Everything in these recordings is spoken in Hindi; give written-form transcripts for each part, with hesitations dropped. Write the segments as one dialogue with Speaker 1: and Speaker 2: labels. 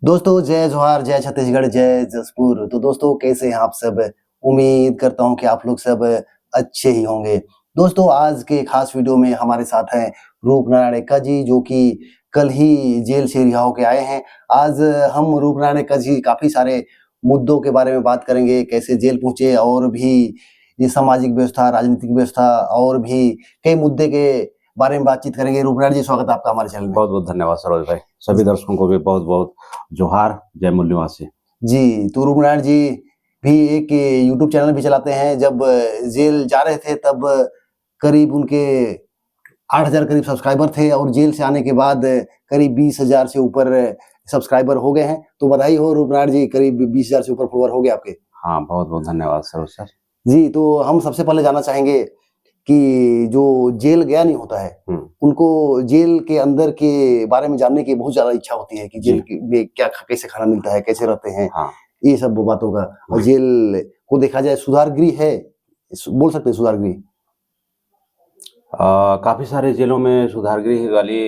Speaker 1: दोस्तों जय जोहार, जय छत्तीसगढ़, जय जसपुर। तो दोस्तों कैसे हैं आप सब? उम्मीद करता हूं कि आप लोग सब अच्छे ही होंगे। दोस्तों आज के खास वीडियो में हमारे साथ हैं रूपनारायण एक्का जी, जो कि कल ही जेल से रिहा होके आए हैं। आज हम रूपनारायण एक्का जी काफी सारे मुद्दों के बारे में बात करेंगे, कैसे जेल पहुंचे और भी ये सामाजिक व्यवस्था, राजनीतिक व्यवस्था और भी कई मुद्दे के बारे में बातचीत करेंगे। रूपनारायण जी, स्वागत है आपका हमारे चैनल में।
Speaker 2: बहुत बहुत धन्यवाद सरोज भाई। सभी दर्शकों को भी बहुत बहुत जोहार, जय मूल्यवासी
Speaker 1: जी। तो रूपनारायण जी भी एक यूट्यूब चैनल भी चलाते हैं। जब जेल जा रहे थे तब करीब उनके 8,000 करीब सब्सक्राइबर थे और जेल से आने के बाद करीब 20,000 से ऊपर सब्सक्राइबर हो गए हैं। तो बधाई हो रूपनारायण जी, करीब 20,000 से ऊपर फॉलोअर हो गए आपके।
Speaker 2: हाँ, बहुत बहुत धन्यवाद सरोज सर
Speaker 1: जी। तो हम सबसे पहले जानना चाहेंगे कि जो जेल गया नहीं होता है, उनको जेल के अंदर के बारे में जानने की बहुत ज्यादा इच्छा होती है कि जेल में क्या कैसे खाना मिलता है, कैसे रहते हैं।
Speaker 2: हाँ।
Speaker 1: ये सब बातों का। और जेल को देखा जाए सुधार गृह है, बोल सकते हैं सुधार गृह।
Speaker 2: काफी सारे जेलों में सुधार गृह वाली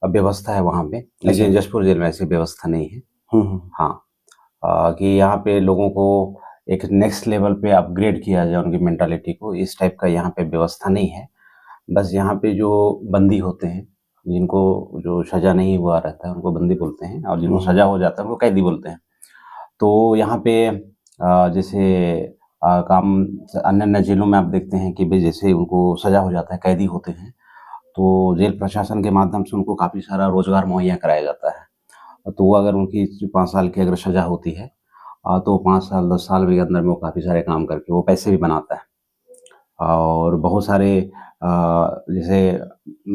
Speaker 2: व्यवस्था है वहाँ पे, लेकिन जशपुर जेल में ऐसी व्यवस्था नहीं है। हाँ, कि यहाँ पे लोगों को एक नेक्स्ट लेवल पे अपग्रेड किया जाए उनकी मेंटालिटी को, इस टाइप का यहाँ पे व्यवस्था नहीं है। बस यहाँ पे जो बंदी होते हैं, जिनको जो सजा नहीं हुआ रहता है उनको बंदी बोलते हैं, और जिनको सजा हो जाता है उनको कैदी बोलते हैं। तो यहाँ पे जैसे काम अन्य जेलों में आप देखते हैं कि भाई जैसे उनको सजा हो जाता है, कैदी होते हैं, तो जेल प्रशासन के माध्यम से उनको काफ़ी सारा रोजगार मुहैया कराया जाता है। तो वो अगर उनकी 5 साल की अगर सजा होती है, तो 5 साल 10 साल के अंदर में वो काफ़ी सारे काम करके वो पैसे भी बनाता है। और बहुत सारे जैसे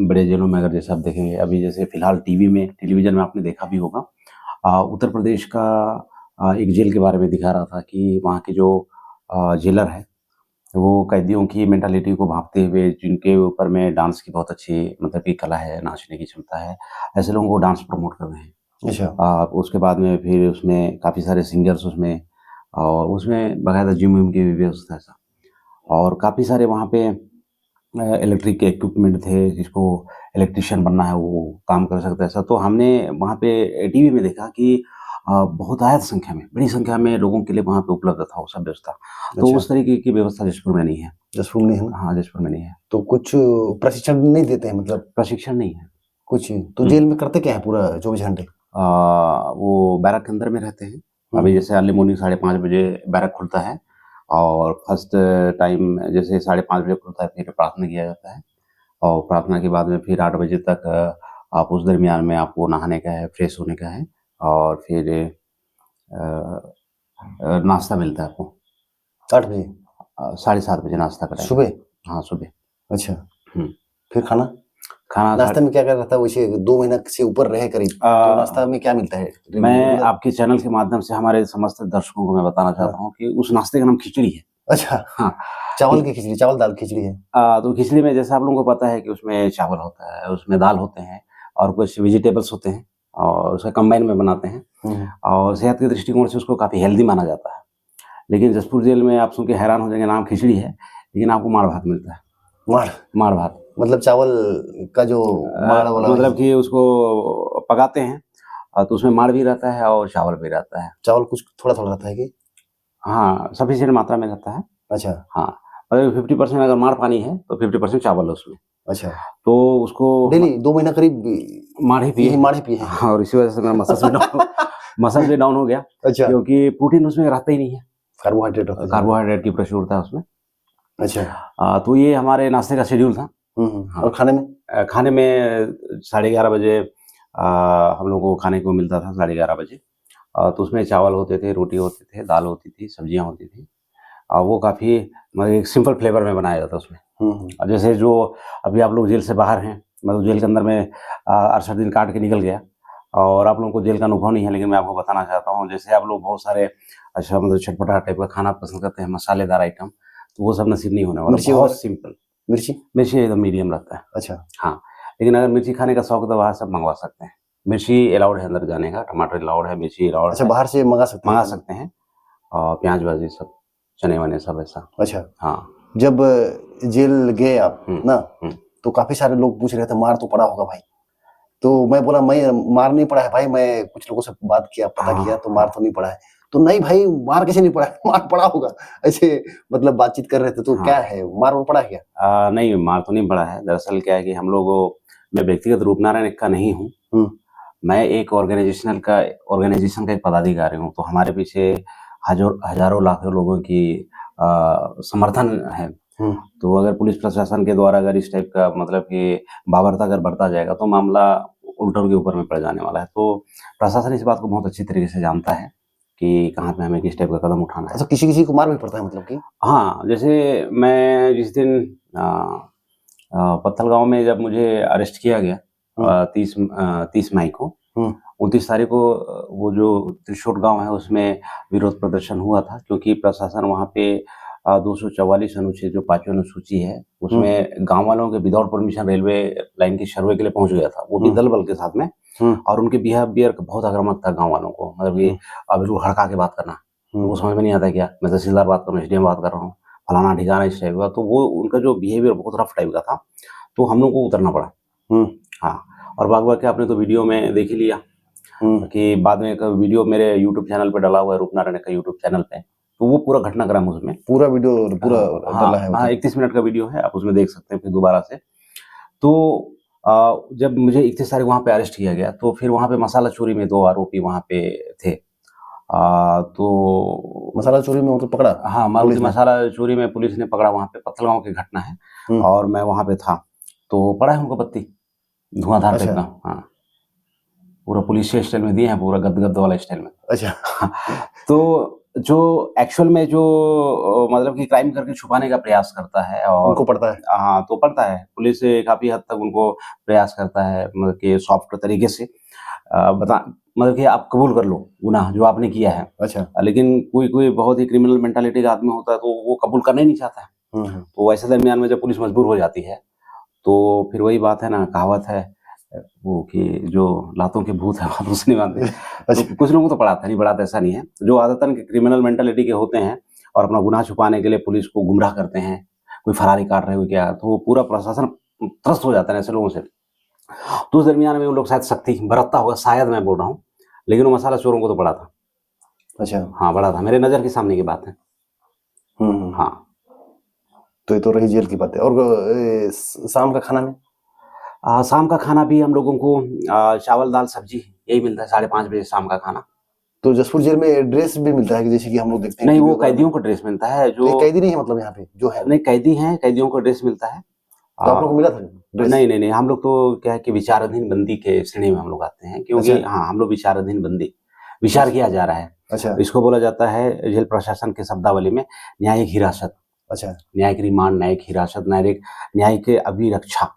Speaker 2: बड़े जेलों में अगर जैसे आप देखेंगे, अभी जैसे फिलहाल टेलीविज़न में आपने देखा भी होगा, उत्तर प्रदेश का एक जेल के बारे में दिखा रहा था कि वहाँ के जो जेलर है, वो कैदियों की मेंटालिटी को भांपते हुए, जिनके ऊपर में डांस की बहुत अच्छी मतलब की कला है, नाचने की क्षमता है, ऐसे लोगों को डांस प्रमोट कर रहे हैं।
Speaker 1: अच्छा।
Speaker 2: उसके बाद में फिर उसमें काफ़ी सारे सिंगर्स उसमें, और उसमें बाकायदा जिम विम की भी व्यवस्था है। और काफ़ी सारे वहाँ पे इलेक्ट्रिक के इक्विपमेंट थे, जिसको इलेक्ट्रिशियन बनना है वो काम कर सकता है ऐसा। तो हमने वहाँ पे टीवी में देखा कि बहुतायत संख्या में, बड़ी संख्या में लोगों के लिए वहाँ पे उपलब्ध था वो सब व्यवस्था। तो उस तरीके की व्यवस्था जशपुर में नहीं है।
Speaker 1: जशपुर में नहीं है?
Speaker 2: हाँ, जशपुर में नहीं है।
Speaker 1: तो कुछ प्रशिक्षण नहीं देते हैं? मतलब
Speaker 2: प्रशिक्षण नहीं है
Speaker 1: कुछ। तो जेल में करते क्या है पूरा 24 घंटे?
Speaker 2: वो बैरक के अंदर में रहते हैं। अभी जैसे अर्ली मॉर्निंग 5:30 बजे बैरक खुलता है, और फर्स्ट टाइम जैसे 5:30 बजे खुलता है, फिर प्रार्थना किया जाता है, और प्रार्थना के बाद में फिर 8 बजे तक आप उस दरमियान में आपको नहाने का है, फ्रेश होने का है, और फिर नाश्ता मिलता है आपको
Speaker 1: 8 बजे?
Speaker 2: 7:30 बजे नाश्ता कराएंगे
Speaker 1: सुबह?
Speaker 2: हाँ, सुबह।
Speaker 1: अच्छा। फिर खाना
Speaker 2: नाश्ता
Speaker 1: नाश्ता में क्या क्या रहता है? वैसे 2 महीना से ऊपर रहे करीब, तो नाश्ता में क्या मिलता है?
Speaker 2: मैं आपके चैनल के माध्यम से हमारे समस्त दर्शकों को मैं बताना चाहता हूँ कि उस नाश्ते का नाम खिचड़ी है।
Speaker 1: अच्छा।
Speaker 2: हाँ,
Speaker 1: चावल की खिचड़ी, चावल दाल खिचड़ी है।
Speaker 2: तो खिचड़ी में जैसे आप लोगों को पता है कि उसमें चावल होता है, उसमें दाल होते हैं, और कुछ वेजिटेबल्स होते हैं, और उसे कंबाइन में बनाते हैं, और सेहत के दृष्टिकोण से उसको काफ़ी हेल्दी माना जाता है। लेकिन जशपुर जेल में आप सुन के हैरान हो जाएंगे, नाम खिचड़ी है लेकिन आपको माड़ भात मिलता है। माड़ भात
Speaker 1: मतलब चावल का जो माड़ वाला,
Speaker 2: मतलब कि उसको पकाते हैं, तो उसमें माड़ भी रहता है और चावल भी रहता है।
Speaker 1: चावल कुछ थोड़ा थोड़ा रहता है कि?
Speaker 2: हाँ, सफिशिएंट मात्रा में रहता है।
Speaker 1: अच्छा।
Speaker 2: हाँ, अगर 50% अगर माड़ पानी है तो 50% चावल है उसमें।
Speaker 1: अच्छा।
Speaker 2: तो उसको
Speaker 1: डेली 2 महीना करीब
Speaker 2: माड़ ही पिए।
Speaker 1: हाँ,
Speaker 2: और इसी वजह से मेरा मसल भी डाउन हो गया।
Speaker 1: अच्छा।
Speaker 2: क्योंकि प्रोटीन उसमें रहता ही नहीं है,
Speaker 1: कार्बोहाइड्रेट
Speaker 2: की प्रचुरता है उसमें।
Speaker 1: अच्छा।
Speaker 2: तो ये हमारे नाश्ते का शेड्यूल था।
Speaker 1: और खाने में?
Speaker 2: खाने में 11:30 बजे हम लोग को खाने को मिलता था, 11:30 बजे। तो उसमें चावल होते थे, रोटी होती थी, दाल होती थी, सब्जियां होती थी। वो काफ़ी मतलब एक सिंपल फ्लेवर में बनाया जाता उसमें। जैसे जो अभी आप लोग जेल से बाहर हैं, मतलब जेल के अंदर में 68 दिन काट के निकल गया, और आप लोगों को जेल का अनुभव नहीं है, लेकिन मैं आपको बताना चाहता हूँ, जैसे आप लोग बहुत सारे अच्छा मतलब चटपटा टाइप का खाना पसंद करते हैं, मसालेदार आइटम, तो वो सब नसीब नहीं होने वाला। बहुत सिंपल। मिर्ची एकदम मीडियम रहता है।
Speaker 1: अच्छा।
Speaker 2: हाँ, लेकिन अगर मिर्ची खाने का शौक तो वहाँ सब मंगवा सकते हैं। मिर्ची अलाउड है अंदर जाने का, टमाटर अलाउड है, मिर्ची अलाउड है।
Speaker 1: अच्छा, बाहर से मंगा सकते हैं?
Speaker 2: और प्याज व्याज ये सब चने वने सब ऐसा।
Speaker 1: अच्छा,
Speaker 2: हाँ।
Speaker 1: जब जेल गए आप ना,
Speaker 2: तो
Speaker 1: काफी सारे लोग पूछ रहे थे मार तो पड़ा होगा भाई, तो मैं बोला मैं मार नहीं पड़ा है भाई, मैं कुछ लोगों से बात किया, पता किया तो मार तो नहीं पड़ा है। तो नहीं भाई, मार कैसे नहीं पड़ा है, मार पड़ा होगा, ऐसे मतलब बातचीत कर रहे थे। तो क्या है, मार वो पड़ा क्या?
Speaker 2: नहीं, मार तो नहीं पड़ा है। दरअसल क्या है कि हम लोग, मैं व्यक्तिगत रूपनारायण का नहीं हूँ। मैं एक ऑर्गेनाइजेशन का एक पदाधिकारी हूँ। तो हमारे पीछे हजारों लाखों लोगों की समर्थन है। तो अगर पुलिस प्रशासन के द्वारा अगर इस टाइप का मतलब कि बावरता अगर बढ़ता जाएगा तो मामला उल्टों के ऊपर में पड़ जाने वाला है। तो प्रशासन इस बात को बहुत अच्छी तरीके से जानता है कि कहाँ पे हमें किस टाइप का कदम उठाना है।
Speaker 1: अच्छा, किसी-किसी को मार भी पड़ता है मतलब कि?
Speaker 2: हाँ, जैसे मैं जिस दिन पत्थलगाँव में जब मुझे अरेस्ट किया गया 30 मई को, 29 तारीख को वो जो त्रिशूट गाँव है उसमें विरोध प्रदर्शन हुआ था, क्योंकि प्रशासन वहाँ पे 244 अनुच्छेद जो 5वीं अनुसूची है उसमें गाँव वालों के विदाउट परमिशन रेलवे लाइन की सर्वे के लिए पहुँच गया था, वो भी दल बल के साथ में। और उनके बिहेवियर बहुत आक्रामक था गाँव वालों को, मतलब कि बिल्कुल हड़का के बात करना। वो समझ में नहीं आता क्या, मैं तहसीलदार बात कर रहा हूँ, एसडीएम बात कर रहा हूँ, फलाना ठिकाना इस टाइप का। तो वो उनका जो बिहेवियर बहुत रफ टाइप का था, तो हम लोग को उतरना पड़ा। हाँ, और भाग-भाग के आपने तो वीडियो में देख ही लिया कि बाद में एक वीडियो मेरे यूट्यूब चैनल पे डला हुआ है, रूपनारायण का यूट्यूब चैनल पे। तो वो पूरा घटनाक्रम उसमें
Speaker 1: पूरा वीडियो पूरा डला है
Speaker 2: हाँ,
Speaker 1: मतलब?
Speaker 2: 31 मिनट का वीडियो है, आप उसमें देख सकते हैं फिर दोबारा से। तो जब मुझे 31 तारीख वहाँ पे अरेस्ट किया गया, तो फिर वहाँ पे मसाला चोरी में 2 आरोपी वहाँ पे थे। तो
Speaker 1: मसाला चोरी में मतलब पकड़ा?
Speaker 2: हाँ, मारुति मसाला चोरी में पुलिस ने पकड़ा, वहाँ पे पत्थलगाँव की घटना है और मैं वहाँ पे था। तो पड़ा है उनको पत्ती, धुआंधार टाइप का। हाँ, पूरा पुलिस स्टाइल में दिए हैं, पूरा गद-गद वाला स्टाइल में।
Speaker 1: अच्छा।
Speaker 2: तो जो एक्चुअल में जो मतलब कि क्राइम करके छुपाने का प्रयास करता है और
Speaker 1: उनको पड़ता है?
Speaker 2: हाँ, तो पड़ता है। पुलिस काफ़ी हद तक उनको प्रयास करता है मतलब कि सॉफ्ट तरीके से मतलब कि आप कबूल कर लो गुनाह जो आपने किया है।
Speaker 1: अच्छा।
Speaker 2: लेकिन कोई बहुत ही क्रिमिनल मेंटालिटी का आदमी होता है, तो वो कबूल करना ही नहीं चाहता है। तो ऐसे दरमियान में जब पुलिस मजबूर हो जाती है, तो फिर वही बात है ना, कहावत है वो कि जो लातों के भूत हैं हाथों से नहीं मानते। तो कुछ लोगों को तो पढ़ाता नहीं, पढ़ाता ऐसा नहीं है। जो आदतन क्रिमिनल मेंटालिटी के होते हैं और अपना गुनाह छुपाने के लिए पुलिस को गुमराह करते हैं, कोई फरारी काट रहे हो क्या, तो पूरा प्रशासन त्रस्त हो जाता है ऐसे लोगों से। तो उस दरमियान में वो लोग शायद सख्ती बरतता होगा, शायद मैं बोल रहा हूँ, लेकिन वो मसाला चोरों को तो पड़ा था।
Speaker 1: अच्छा।
Speaker 2: हाँ, बड़ा था, मेरे नज़र के सामने की बात है। हाँ।
Speaker 1: तो ये तो रही जेल की बात है। और शाम का खाना में?
Speaker 2: शाम का खाना भी हम लोगों को चावल, दाल, सब्जी यही मिलता है 5:30 बजे शाम का खाना।
Speaker 1: तो जसपुर जेल में ड्रेस भी मिलता है कि जैसे कि हम लोग देखते हैं?
Speaker 2: नहीं, वो कैदियों को ड्रेस मिलता है जो।
Speaker 1: तो कैदी नहीं है मतलब यहाँ पे जो है?
Speaker 2: नहीं, कैदी हैं, कैदियों को ड्रेस मिलता है।
Speaker 1: तो आप लोग को मिला था ड्रेस?
Speaker 2: नहीं, हम लोग तो क्या है कि विचाराधीन बंदी के श्रेणी में हम लोग आते हैं, क्योंकि
Speaker 1: अच्छा।
Speaker 2: हाँ, हम लोग विचाराधीन बंदी, विचार किया जा रहा है।
Speaker 1: अच्छा।
Speaker 2: इसको बोला जाता है जेल प्रशासन के शब्दावली में न्यायिक हिरासत।
Speaker 1: अच्छा।
Speaker 2: न्यायिक रिमांड, न्यायिक हिरासत, न्यायिक अभिरक्षा,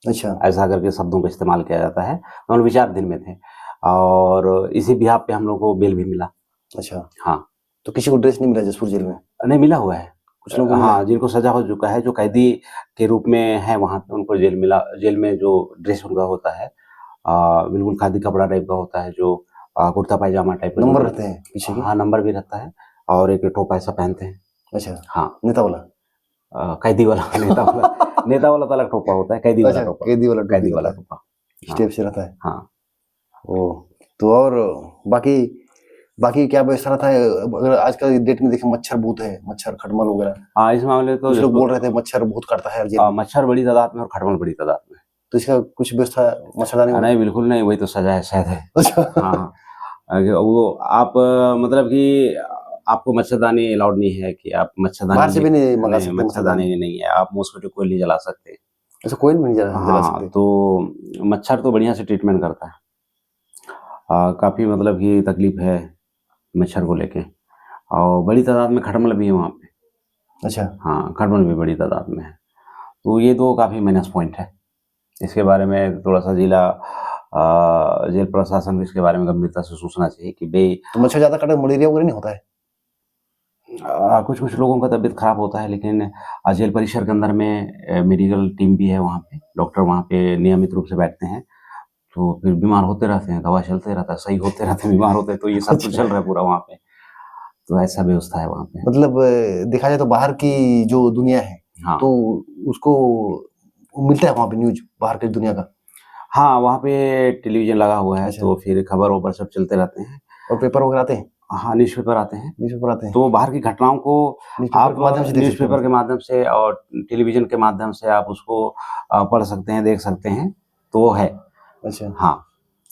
Speaker 1: अच्छा।
Speaker 2: ऐसा करके शब्दों का इस्तेमाल किया जाता है। हम लोग विचाराधीन में थे और इसी बिहाफ पे हम लोग को बेल भी मिला।
Speaker 1: अच्छा।
Speaker 2: हाँ।
Speaker 1: तो किसी को ड्रेस नहीं मिला जसपुर जेल में?
Speaker 2: नहीं, मिला हुआ है।
Speaker 1: कुछ लोगों को
Speaker 2: हाँ, जिनको सज़ा हो चुका है, जो कैदी के रूप में है वहाँ पे, उनको जेल मिला। जेल में जो ड्रेस उनका होता है बिल्कुल खादी कपड़ा टाइप का होता है, जो कुर्ता पायजामा टाइप का।
Speaker 1: नंबर रहते हैं पीछे के?
Speaker 2: हाँ, नंबर भी रहता है और एक टोपा ऐसा पहनते हैं।
Speaker 1: अच्छा।
Speaker 2: हाँ।
Speaker 1: नेता वाला?
Speaker 2: कैदी वाला नेता वाला तो अलग टोपा होता है, कैदी वाला टोपा।
Speaker 1: कैदी वाला टोपी
Speaker 2: कैदी
Speaker 1: होता
Speaker 2: वाला
Speaker 1: है,
Speaker 2: टोपा।
Speaker 1: इस टाइप से रहता है।
Speaker 2: हाँ।
Speaker 1: ओह! तो और बाकी बाकी क्या व्यवस्था रहता है? अगर आज का डेट में देखें, मच्छर बहुत है, मच्छर खटमल वगैरह।
Speaker 2: हाँ, इस मामले तो
Speaker 1: कुछ लोग बोल रहे थे मच्छर बहुत काटता है जेल में।
Speaker 2: मच्छर बड़ी तादाद में और खटमल बड़ी तादाद में।
Speaker 1: तो इसका कुछ व्यवस्था मच्छरदानी
Speaker 2: नहीं, बिल्कुल नहीं, वही तो सज़ा है, शहद है।
Speaker 1: अच्छा।
Speaker 2: हाँ, वो आप मतलब कि आपको मच्छरदानी अलाउड नहीं है कि आप मच्छरदानी
Speaker 1: बाहर से भी नहीं मंगा
Speaker 2: नहीं,
Speaker 1: सकते
Speaker 2: मच्छरदानी नहीं है, आप मॉस्किटो कोइल नहीं जला सकते।
Speaker 1: अच्छा, कोई भी नहीं जला
Speaker 2: हाँ,
Speaker 1: सकते?
Speaker 2: तो मच्छर तो बढ़िया से ट्रीटमेंट करता है। काफ़ी मतलब कि तकलीफ है मच्छर को लेके और बड़ी तादाद में खटमल भी है वहाँ पे।
Speaker 1: अच्छा।
Speaker 2: हाँ, खटमल भी बड़ी तादाद में है। तो ये तो काफ़ी माइनस पॉइंट है। इसके बारे में थोड़ा-सा जेल प्रशासन को इसके बारे में गंभीरता से सोचना चाहिए कि भई
Speaker 1: तो मच्छर ज़्यादा काटे मलेरिया वगैरह नहीं होता है?
Speaker 2: कुछ-कुछ लोगों का तबीयत खराब होता है, लेकिन जेल परिसर के अंदर में मेडिकल टीम भी है वहाँ पे, डॉक्टर वहाँ पे नियमित रूप से बैठते हैं, तो फिर बीमार होते रहते हैं, दवा चलते रहता है, सही होते रहते हैं, बीमार होते हैं, तो ये सब कुछ चल रहा है पूरा वहाँ पे। तो ऐसा व्यवस्था है वहाँ पे।
Speaker 1: मतलब देखा जाए तो बाहर की जो दुनिया है
Speaker 2: हाँ
Speaker 1: तो उसको मिलता है वहाँ पे न्यूज बाहर की दुनिया का।
Speaker 2: हाँ, वहाँ पे टेलीविजन लगा हुआ है,
Speaker 1: अच्छा।
Speaker 2: तो फिर खबर वबर सब चलते रहते हैं।
Speaker 1: और पेपर वगैरह आते हैं?
Speaker 2: हाँ, न्यूज़पेपर आते हैं,
Speaker 1: न्यूज़पेपर आते हैं?
Speaker 2: तो बाहर की घटनाओं को
Speaker 1: न्यूज़पेपर
Speaker 2: आप
Speaker 1: के माध्यम से देख सकते हैं
Speaker 2: न्यूज़पेपर के
Speaker 1: मतलब।
Speaker 2: माध्यम से और टेलीविजन के माध्यम से आप उसको पढ़ सकते हैं, देख सकते हैं, तो वो है।
Speaker 1: अच्छा।
Speaker 2: हाँ,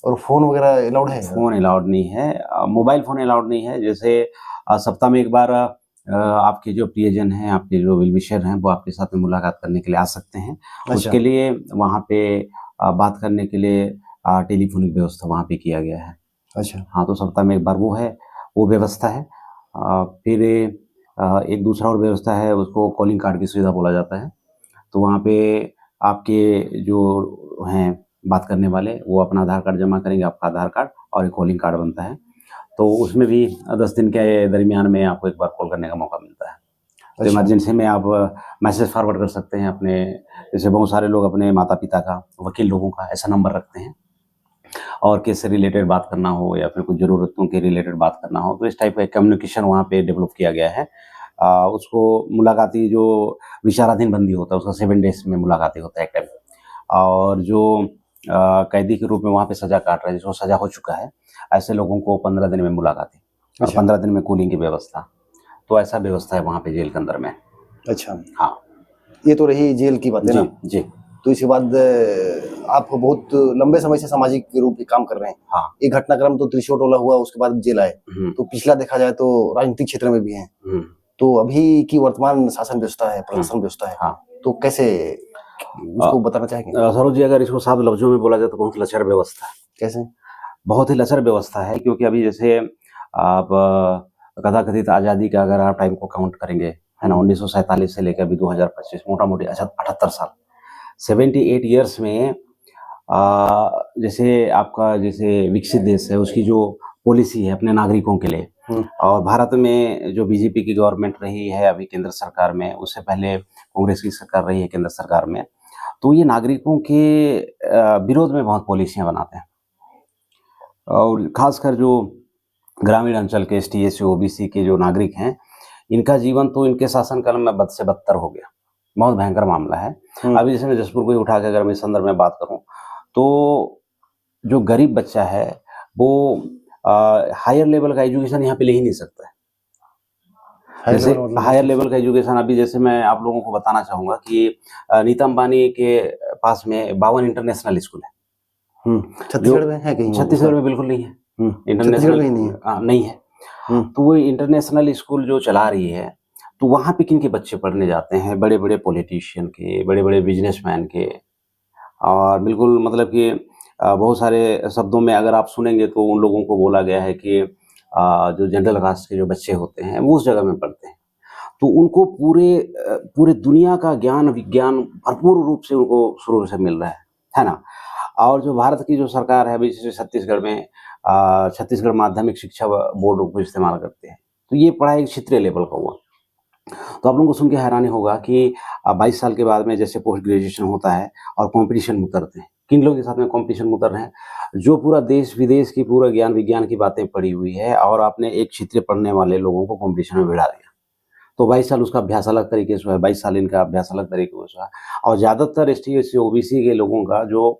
Speaker 1: और फ़ोन वगैरह अलाउड है?
Speaker 2: फ़ोन अलाउड नहीं है, मोबाइल फ़ोन अलाउड नहीं है। जैसे सप्ताह में 1 बार आपके जो प्रियजन हैं, आपके जो वेल विशर हैं, वो आपके साथ में मुलाकात करने के लिए आ सकते हैं।
Speaker 1: अच्छा।
Speaker 2: उसके लिए वहाँ पे बात करने के लिए टेलीफ़ोनिक व्यवस्था वहाँ पे किया गया है।
Speaker 1: अच्छा।
Speaker 2: हाँ, तो सप्ताह में 1 बार वो है, वो व्यवस्था है। फिर एक दूसरा और व्यवस्था है, उसको कॉलिंग कार्ड की सुविधा बोला जाता है। तो वहाँ पे आपके जो हैं बात करने वाले, वो अपना आधार कार्ड जमा करेंगे, आपका आधार कार्ड और एक कॉलिंग कार्ड बनता है। तो उसमें भी 10 दिन के दरमियान में आपको 1 बार कॉल करने का मौका मिलता है। तो
Speaker 1: अच्छा।
Speaker 2: इमरजेंसी में आप मैसेज फॉरवर्ड कर सकते हैं अपने, जैसे बहुत सारे लोग अपने माता-पिता का, वकील लोगों का ऐसा नंबर रखते हैं और केस से रिलेटेड बात करना हो या फिर कुछ ज़रूरतों के रिलेटेड बात करना हो, तो इस टाइप का एक कम्युनिकेशन वहाँ पे डेवलप किया गया है। उसको मुलाकाती जो विचाराधीन बंदी होता है, उसका 7 डेज़ में मुलाकाती होता है एक टाइम। और जो कैदी के रूप में वहाँ पे सज़ा काट रहा है, जिसको सज़ा हो चुका है, ऐसे लोगों को 15 दिन में मुलाकाती और
Speaker 1: अच्छा।
Speaker 2: 15 दिन में कूलिंग की व्यवस्था। तो ऐसा व्यवस्था है वहाँ पे जेल के अंदर में।
Speaker 1: अच्छा।
Speaker 2: हाँ,
Speaker 1: ये तो रही जेल की बातें
Speaker 2: जी,
Speaker 1: ना।
Speaker 2: जी,
Speaker 1: तो इसके बाद आप बहुत लंबे समय से सामाजिक रूप में काम कर रहे हैं।
Speaker 2: हाँ।
Speaker 1: एक घटनाक्रम तो त्रिशूल टोला हुआ, उसके बाद जेल आए।
Speaker 2: हुँ,
Speaker 1: तो पिछला देखा जाए तो राजनीतिक क्षेत्र में भी हैं।
Speaker 2: हुँ,
Speaker 1: तो अभी की वर्तमान शासन व्यवस्था है,
Speaker 2: हुँ,
Speaker 1: प्रशासन व्यवस्था है,
Speaker 2: हाँ।
Speaker 1: तो कैसे
Speaker 2: अ
Speaker 1: उसको बताना चाहेंगे?
Speaker 2: सरोज जी, अगर इसको साफ लफ्ज़ों में बोला जाए तो बहुत लचर व्यवस्था है।
Speaker 1: कैसे?
Speaker 2: बहुत ही लचर व्यवस्था है, क्योंकि अभी जैसे आप तथाकथित आज़ादी का अगर आप टाइम को काउंट करेंगे, है ना? 1947 से लेकर अभी 2025 मोटा-मोटी 78 साल, 78 इयर्स में जैसे आपका जैसे विकसित देश है, उसकी जो पॉलिसी है अपने नागरिकों के लिए,
Speaker 1: हुँ।
Speaker 2: और भारत में जो बीजेपी की गवर्नमेंट रही है अभी केंद्र सरकार में, उससे पहले कांग्रेस की सरकार रही है केंद्र सरकार में, तो ये नागरिकों के विरोध में बहुत पॉलिसियाँ बनाते हैं। और ख़ासकर जो ग्रामीण अंचल के एसटी, एससी, ओबीसी के जो नागरिक हैं, इनका जीवन तो इनके शासनकाल में बद से बदतर हो गया। बहुत भयंकर मामला है।
Speaker 1: हुँ।
Speaker 2: अभी जैसे मैं जसपुर को ही उठा के अगर मैं इस संदर्भ में बात करूँ, तो जो गरीब बच्चा है, वो हायर लेवल का एजुकेशन यहाँ पे ले ही नहीं सकता है।
Speaker 1: हाई
Speaker 2: जैसे
Speaker 1: लेवल मतलब
Speaker 2: हायर
Speaker 1: जैसे?
Speaker 2: लेवल का एजुकेशन अभी जैसे मैं आप लोगों को बताना चाहूँगा कि नीता अंबानी के पास में 52 इंटरनेशनल स्कूल है, जो
Speaker 1: छत्तीसगढ़ में है कहीं वो उसका?
Speaker 2: छत्तीसगढ़ में बिल्कुल नहीं है।
Speaker 1: छत्तीसगढ़
Speaker 2: इंटरनेशनल
Speaker 1: में ही नहीं है?
Speaker 2: नहीं है।
Speaker 1: हुँ।
Speaker 2: तो वो इंटरनेशनल स्कूल जो चला रही है, तो वहाँ पे किन के बच्चे पढ़ने जाते हैं? बड़े-बड़े पॉलिटिशियन के, बड़े-बड़े बिज़नेसमैन के, और बिल्कुल मतलब कि बहुत सारे शब्दों में अगर आप सुनेंगे तो उन लोगों को बोला गया है कि जो जनरल कास्ट के जो बच्चे होते हैं, वो उस जगह में पढ़ते हैं। तो उनको पूरे दुनिया का ज्ञान, विज्ञान भरपूर रूप से उनको शुरू से मिल रहा है ना? और जो भारत की जो सरकार है अभी जैसे छत्तीसगढ़ में छत्तीसगढ़ माध्यमिक शिक्षा बोर्ड को इस्तेमाल करते हैं। तो ये पढ़ाई क्षेत्रीय लेवल का हुआ। तो आप लोगों को सुन के हैरानी होगा कि 22 साल के बाद में जैसे पोस्ट ग्रेजुएशन होता है और कॉम्पिटिशन में उतरते हैं। किन लोगों के साथ में कॉम्पिटिशन में उतर रहे हैं? जो पूरा देश-विदेश की पूरा ज्ञान विज्ञान की बातें पढ़ी हुई है और आपने एक क्षेत्रीय पढ़ने वाले लोगों को कॉम्पिटिशन में भिड़ा दिया। तो 22 साल उसका अभ्यास अलग तरीके से हुआ है, 22 साल इनका अभ्यास अलग तरीके से हुआ है। और ज़्यादातर एसटी, एससी, ओबीसी के लोगों का जो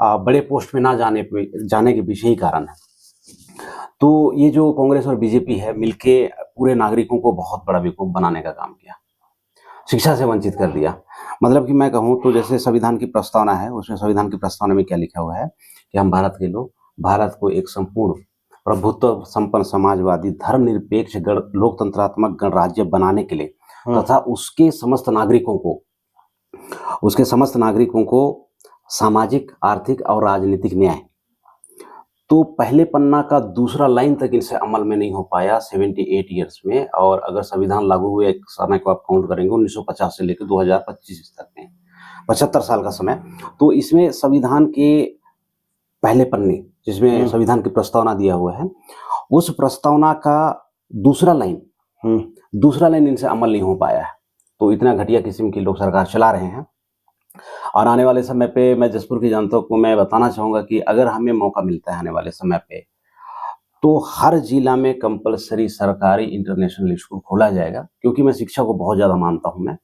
Speaker 2: बड़े पोस्ट में ना जाने के पीछे ही कारण है। तो ये जो कांग्रेस और बीजेपी है मिलके पूरे नागरिकों को बहुत बड़ा बेवकूफ़ बनाने का काम किया। शिक्षा से वंचित कर दिया। मतलब कि मैं कहूँ तो जैसे संविधान की प्रस्तावना है, उसमें संविधान की प्रस्तावना में क्या लिखा हुआ है कि हम भारत के लोग भारत को एक संपूर्ण प्रभुत्व संपन्न समाजवादी धर्मनिरपेक्ष लोकतंत्रात्मक गणराज्य बनाने के लिए तथा उसके समस्त नागरिकों को सामाजिक, आर्थिक और राजनीतिक न्याय, तो पहले पन्ना का दूसरा लाइन तक इनसे अमल में नहीं हो पाया 78 ईयर्स में। और अगर संविधान लागू हुए एक समय को आप काउंट करेंगे 1950 से लेकर 2025 तक में 75 साल का समय। तो इसमें संविधान के पहले पन्ने जिसमें संविधान की प्रस्तावना दिया हुआ है, उस प्रस्तावना का दूसरा लाइन इनसे अमल नहीं हो पाया है। तो इतना घटिया किस्म की लोग सरकार चला रहे हैं। और आने वाले समय पे मैं जसपुर की जनता को मैं बताना चाहूँगा कि अगर हमें मौका मिलता है आने वाले समय पे, तो हर जिला में कंपलसरी सरकारी इंटरनेशनल स्कूल खोला जाएगा, क्योंकि मैं शिक्षा को बहुत ज़्यादा मानता हूँ मैं,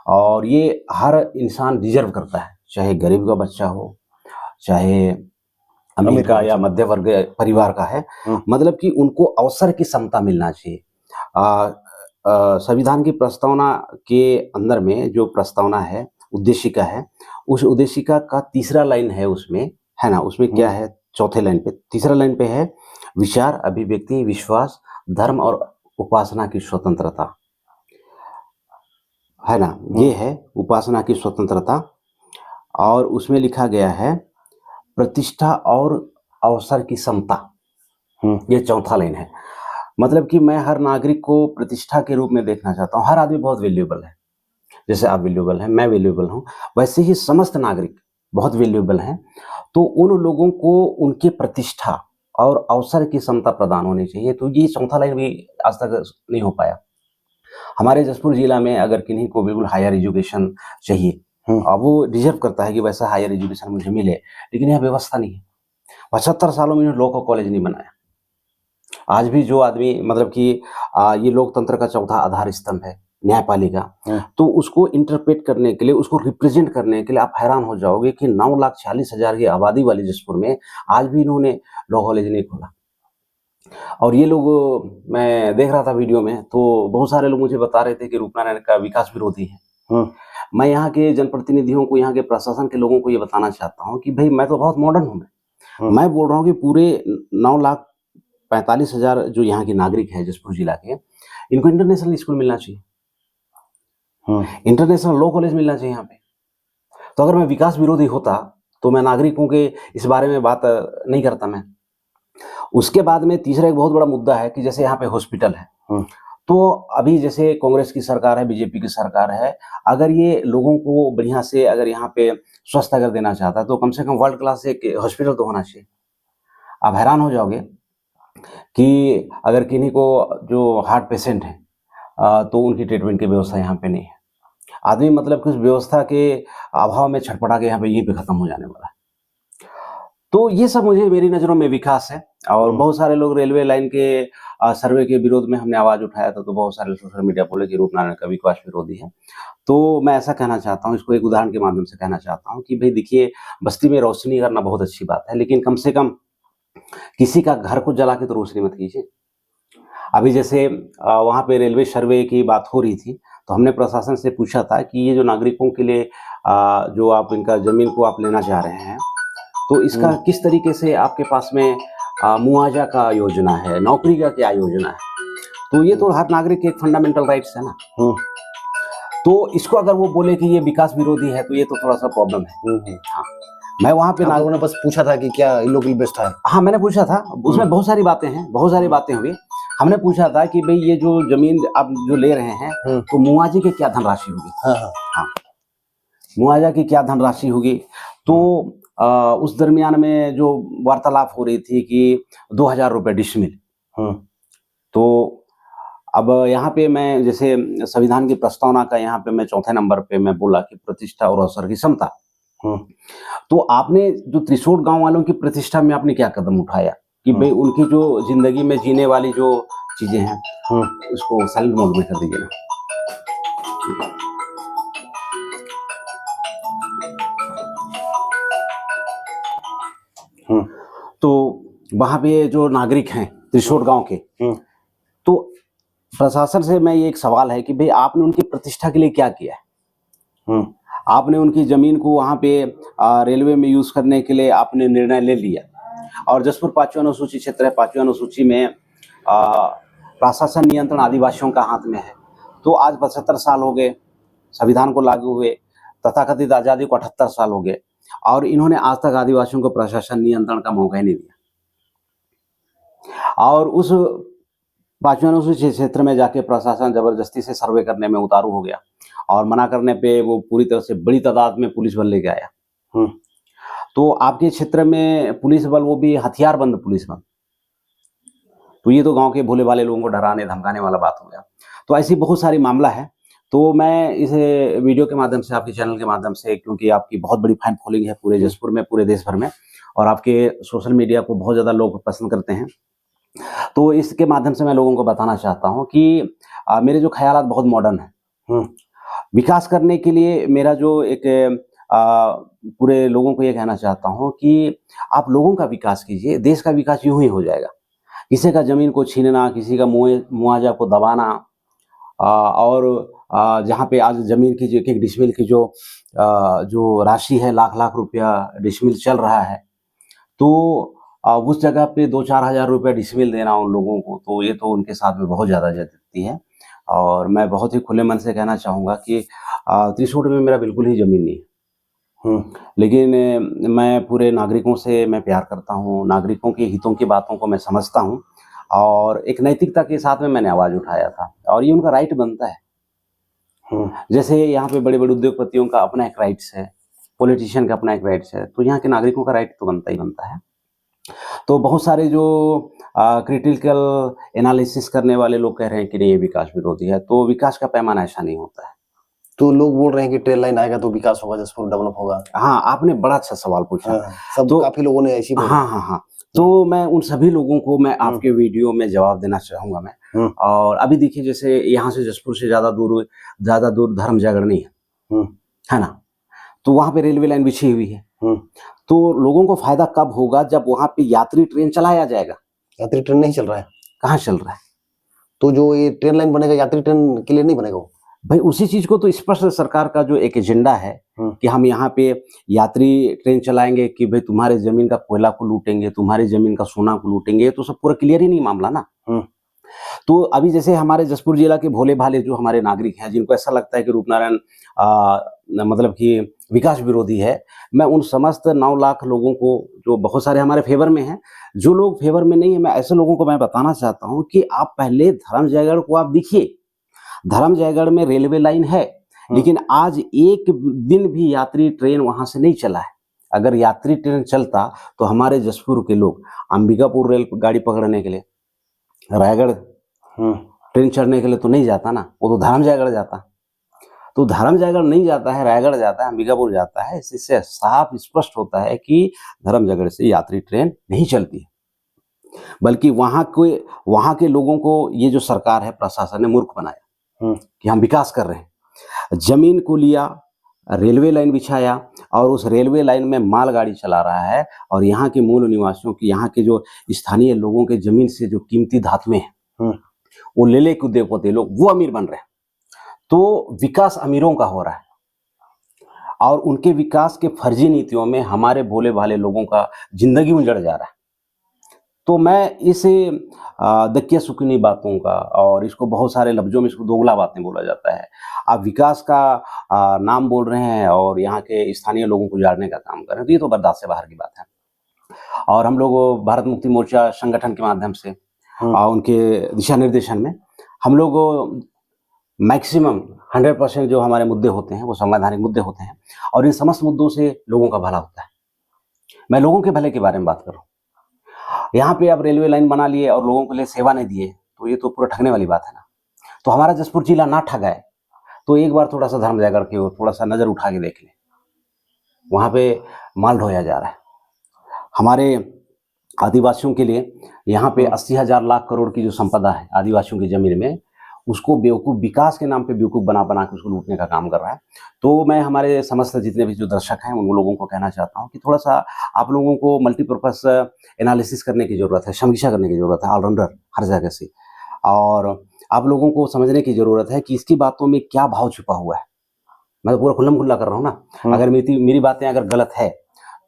Speaker 2: और ये हर इंसान डिजर्व करता है, चाहे गरीब का बच्चा हो, चाहे अमीर का या मध्य वर्ग परिवार का है, मतलब कि उनको अवसर की समता मिलना चाहिए। संविधान की प्रस्तावना के अंदर में जो प्रस्तावना है, उद्देशिका है, उस उद्देशिका का तीसरा लाइन है उसमें, है ना? उसमें क्या है? चौथे लाइन पे, तीसरा लाइन पे है विचार, अभिव्यक्ति, विश्वास, धर्म और उपासना की स्वतंत्रता, है ना? ये है उपासना की स्वतंत्रता। और उसमें लिखा गया है प्रतिष्ठा और अवसर की समता, ये चौथा लाइन है। मतलब कि मैं हर नागरिक को प्रतिष्ठा के रूप में देखना चाहता हूँ। हर आदमी बहुत वैल्यूएबल है, जैसे आप वैल्यूएबल हैं, मैं वैल्यूएबल हूँ, वैसे ही समस्त नागरिक बहुत वैल्यूएबल हैं। तो उन लोगों को उनकी प्रतिष्ठा और अवसर की समता प्रदान होनी चाहिए। तो ये चौथा लाइन भी आज तक नहीं हो पाया। हमारे जसपुर जिला में अगर किन्हीं को बिल्कुल हायर एजुकेशन चाहिए, वो डिजर्व करता है कि वैसा हायर एजुकेशन मुझे मिले, लेकिन यहाँ व्यवस्था नहीं है। 75 सालों में इन्होंने लॉ का कॉलेज नहीं बनाया। आज भी जो आदमी, मतलब कि ये लोकतंत्र का चौथा आधार स्तंभ है, न्यायपालिका, तो उसको इंटरप्रेट करने के लिए, उसको रिप्रेजेंट करने के लिए आप हैरान हो जाओगे कि 9,40,000 की आबादी वाली जसपुर में आज भी इन्होंने लॉ कॉलेज नहीं खोला। और ये लोग, मैं देख रहा था वीडियो में, तो बहुत सारे लोग मुझे बता रहे थे कि रूपनारायण का विकास विरोधी है। मैं यहाँ के जनप्रतिनिधियों को, यहाँ के प्रशासन के लोगों को ये बताना चाहता हूँ कि भाई मैं तो बहुत मॉडर्न हूँ। मैं बोल रहा हूँ कि पूरे 9,45,000 जो यहाँ के नागरिक है जसपुर जिला के, इनको इंटरनेशनल स्कूल मिलना चाहिए, इंटरनेशनल लॉ कॉलेज मिलना चाहिए यहाँ पे। तो अगर मैं विकास विरोधी होता तो मैं नागरिकों के इस बारे में बात नहीं करता मैं। उसके बाद में तीसरा एक बहुत बड़ा मुद्दा है कि जैसे यहाँ पे हॉस्पिटल है, तो अभी जैसे कांग्रेस की सरकार है, बीजेपी की सरकार है, अगर ये लोगों को बढ़िया से अगर यहाँ पे स्वस्थ अगर देना चाहता है तो कम से कम वर्ल्ड क्लास एक हॉस्पिटल तो होना चाहिए। आप हैरान हो जाओगे कि अगर किन्हीं को जो हार्ट पेशेंट है, तो उनकी ट्रीटमेंट की व्यवस्था यहाँ पे नहीं है। आदमी मतलब कि उस व्यवस्था के अभाव में छटपटा के यहाँ पे यहीं पे खत्म हो जाने वाला है। तो ये सब मुझे, मेरी नज़रों में विकास है। और बहुत सारे लोग रेलवे लाइन के सर्वे के विरोध में हमने आवाज़ उठाया था, तो बहुत सारे सोशल मीडिया बोले कि रूपनारायण का विकास विरोधी है। तो मैं ऐसा कहना चाहता हूँ, इसको एक उदाहरण के माध्यम से कहना चाहता हूँ कि भाई देखिए, बस्ती में रोशनी करना बहुत अच्छी बात है, लेकिन कम से कम किसी का घर को जला के तो रोशनी मत कीजिए। अभी जैसे वहाँ पे रेलवे सर्वे की बात हो रही थी, तो हमने प्रशासन से पूछा था कि ये जो नागरिकों के लिए जो आप इनका ज़मीन को आप लेना चाह रहे हैं, तो इसका किस तरीके से आपके पास में मुआवजा का योजना है, नौकरी का क्या योजना है? तो ये तो हर नागरिक के एक फंडामेंटल राइट्स है ना। तो इसको अगर वो बोले कि ये विकास विरोधी है, तो ये तो थोड़ा सा प्रॉब्लम है। हाँ, मैं वहाँ पे
Speaker 1: लोगों ने बस पूछा था कि क्या इल्लीगल व्यवस्था है?
Speaker 2: हाँ, मैंने पूछा था, उसमें बहुत सारी बातें हैं, बहुत सारी बातें हुई। हमने पूछा था कि भाई ये जो जमीन आप जो ले रहे हैं, तो मुआवजे की क्या धनराशि होगी? हाँ, मुआवजा की क्या धनराशि होगी? तो उस दरमियान में जो वार्तालाप हो रही थी कि 2,000 रुपए डिसमिल। तो अब यहाँ पे मैं जैसे संविधान की प्रस्तावना का यहाँ पे मैं चौथे नंबर पे मैं बोला कि प्रतिष्ठा और अवसर की समता। तो आपने जो त्रिशूल गांव वालों की प्रतिष्ठा में आपने क्या कदम उठाया कि भाई उनकी जो जिंदगी में जीने वाली जो चीजें हैं, उसको साइलेंट मोड में कर दीजिए ना। तो वहाँ पे जो नागरिक हैं त्रिशूल गांव के, तो प्रशासन से मैं ये एक सवाल है कि भाई आपने उनकी प्रतिष्ठा के लिए क्या किया है? आपने उनकी जमीन को वहाँ पे रेलवे में यूज करने के लिए आपने निर्णय ले लिया, और जसपुर 5वीं अनुसूची क्षेत्र है, 5वीं अनुसूची में प्रशासन नियंत्रण आदिवासियों का हाथ में है। तो आज 75 साल हो गए संविधान को लागू हुए, तथाकथित आज़ादी को 78 साल हो गए, और इन्होंने आज तक आदिवासियों को प्रशासन नियंत्रण का मौका ही नहीं दिया। और उस 5वीं अनुसूची क्षेत्र में जाके प्रशासन जबरदस्ती से सर्वे करने में उतारू हो गया, और मना करने पे वो पूरी तरह से बड़ी तादाद में पुलिस बल लेके आया। तो आपके क्षेत्र में पुलिस बल, वो भी हथियारबंद पुलिस बल, तो ये तो गांव के भोले भाले लोगों को डराने धमकाने वाला बात हो गया। तो ऐसी बहुत सारी मामला है। तो मैं इस वीडियो के माध्यम से, आपके चैनल के माध्यम से, क्योंकि आपकी बहुत बड़ी फैन फॉलोइंग है पूरे जसपुर में, पूरे देश भर में, और आपके सोशल मीडिया को बहुत ज़्यादा लोग पसंद करते हैं, तो इसके माध्यम से मैं लोगों को बताना चाहता हूँ कि मेरे जो ख़यालात बहुत मॉडर्न हैं। विकास करने के लिए मेरा जो एक पूरे लोगों को ये कहना चाहता हूँ कि आप लोगों का विकास कीजिए, देश का विकास यूँ ही हो जाएगा। किसी का ज़मीन को छीनना, किसी का मुआवज़ा को दबाना और जहाँ पे आज ज़मीन की जो एक-एक डिसमिल की जो राशि है लाख-लाख रुपया डिसमिल चल रहा है, तो उस जगह पे 2-4 हज़ार रुपए डिसमिल देना उन लोगों को, तो ये तो उनके साथ में बहुत ज़्यादा ज्यादती है। और मैं बहुत ही खुले मन से कहना चाहूँगा कि त्रिशूल में मेरा बिल्कुल ही ज़मीन नहीं है। लेकिन मैं पूरे नागरिकों से मैं प्यार करता हूँ, नागरिकों के हितों की बातों को मैं समझता हूँ और एक नैतिकता के साथ में मैंने आवाज़ उठाया था और ये उनका राइट बनता है। जैसे यहाँ पे बड़े-बड़े उद्योगपतियों का अपना एक राइट्स है, पॉलिटिशियन का अपना एक राइट्स है, तो यहाँ के नागरिकों का राइट तो बनता ही बनता है। तो बहुत सारे जो क्रिटिकल एनालिसिस करने वाले लोग कह रहे हैं कि नहीं ये विकास विरोधी है, तो विकास का पैमाना ऐसा नहीं होता है।
Speaker 1: तो लोग बोल रहे हैं कि ट्रेन लाइन आएगा तो विकास होगा, जसपुर डेवलप होगा।
Speaker 2: हाँ, आपने बड़ा अच्छा सवाल पूछा।
Speaker 1: हाँ, सब
Speaker 2: तो
Speaker 1: काफ़ी लोगों ने ऐसी बोला।
Speaker 2: हाँ, हाँ, हाँ। तो मैं उन सभी लोगों को मैं आपके वीडियो में जवाब देना चाहूँगा मैं। और अभी देखिए जैसे यहाँ से जसपुर से ज़्यादा दूर धर्म जागरण नहीं है। है ना? तो वहाँ पे रेलवे लाइन बिछी हुई है। तो लोगों को फ़ायदा कब होगा जब वहाँ पे यात्री ट्रेन चलाया जाएगा।
Speaker 1: यात्री ट्रेन नहीं चल रहा है।
Speaker 2: कहाँ चल रहा है?
Speaker 1: तो जो ये ट्रेन लाइन बनेगा यात्री ट्रेन के लिए नहीं बनेगा वो?
Speaker 2: भाई उसी चीज़ को तो स्पष्ट सरकार का जो एक एजेंडा है कि हम यहाँ पे यात्री ट्रेन चलाएँगे कि भाई तुम्हारे ज़मीन का कोयला को लूटेंगे, तुम्हारी ज़मीन का सोना को लूटेंगे, तो सब पूरा क्लियर ही नहीं मामला ना। तो अभी जैसे हमारे जसपुर जिला के भोले-भाले जो हमारे नागरिक हैं, जिनको ऐसा लगता है कि रूपनारायण मतलब कि विकास विरोधी है, मैं उन समस्त 9 लाख लोगों को जो बहुत सारे हमारे फ़ेवर में हैं, जो लोग फ़ेवर में नहीं है, मैं ऐसे लोगों को मैं बताना चाहता हूँ कि आप पहले धर्म जयगढ़ को आप देखिए। धर्म जयगढ़ में रेलवे लाइन है, लेकिन आज एक दिन भी यात्री ट्रेन वहाँ से नहीं चला है। अगर यात्री ट्रेन चलता, तो हमारे जसपुर के लोग अंबिकापुर रेल गाड़ी पकड़ने के लिए, रायगढ़ ट्रेन चढ़ने के लिए तो नहीं जाता ना, वो तो धर्म जयगढ़ जाता। तो धर्म जयगढ़ नहीं जाता है, रायगढ़ जाता है, अंबिकापुर जाता है। इससे साफ स्पष्ट होता है कि धर्म जयगढ़ से यात्री ट्रेन नहीं चलती है। बल्कि वहाँ के लोगों को ये जो सरकार है, प्रशासन ने मूर्ख बनाया कि हम विकास कर रहे हैं। जमीन को लिया, रेलवे लाइन बिछाया और उस रेलवे लाइन में मालगाड़ी चला रहा है और यहाँ के मूल निवासियों की, यहाँ के जो स्थानीय लोगों के जमीन से जो कीमती धातुएं हैं वो ले लेके उद्योगपति लोग वो अमीर बन रहे हैं। तो विकास अमीरों का हो रहा है और उनके विकास के फर्जी नीतियों में हमारे भोले भाले लोगों का जिंदगी उजड़ जा रहा है। तो मैं इस दकिया सुकनी बातों का और इसको बहुत सारे लफ्ज़ों में इसको दोगला बातें बोला जाता है। आप विकास का नाम बोल रहे हैं और यहाँ के स्थानीय लोगों को उजाड़ने का काम कर रहे हैं, तो ये तो बर्दाश्त से बाहर की बात है। और हम लोग भारत मुक्ति मोर्चा संगठन के माध्यम से उनके दिशा निर्देशन में हम लोग मैक्सिमम 100% जो हमारे मुद्दे होते हैं वो संवैधानिक मुद्दे होते हैं और इन समस्त मुद्दों से लोगों का भला होता है। मैं लोगों के भले के बारे में बात कर रहा हूँ। यहाँ पे आप रेलवे लाइन बना लिए और लोगों के लिए सेवा नहीं दिए, तो ये तो पूरा ठगने वाली बात है ना। तो हमारा जसपुर जिला ना ठगाए तो एक बार थोड़ा सा धर्म जयगढ़ की ओर थोड़ा सा नज़र उठा के देख लें। वहाँ पे माल ढोया जा रहा है। हमारे आदिवासियों के लिए यहाँ पे 80,000 लाख करोड़ की जो संपदा है आदिवासियों की ज़मीन में, उसको बेवकूफ़ विकास के नाम पे बेवकूफ़ बना के उसको लूटने का काम कर रहा है। तो मैं हमारे समस्त जितने भी जो दर्शक हैं उन लोगों को कहना चाहता हूँ कि थोड़ा-सा आप लोगों को मल्टीपर्पज़ एनालिसिस करने की ज़रूरत है, समीक्षा करने की ज़रूरत है, ऑलराउंडर हर जगह से। और आप लोगों को समझने की ज़रूरत है कि इसकी बातों में क्या भाव छुपा हुआ है। मैं तो पूरा खुल्लम-खुल्ला कर रहा हूँ ना। अगर मेरी बातें अगर गलत है,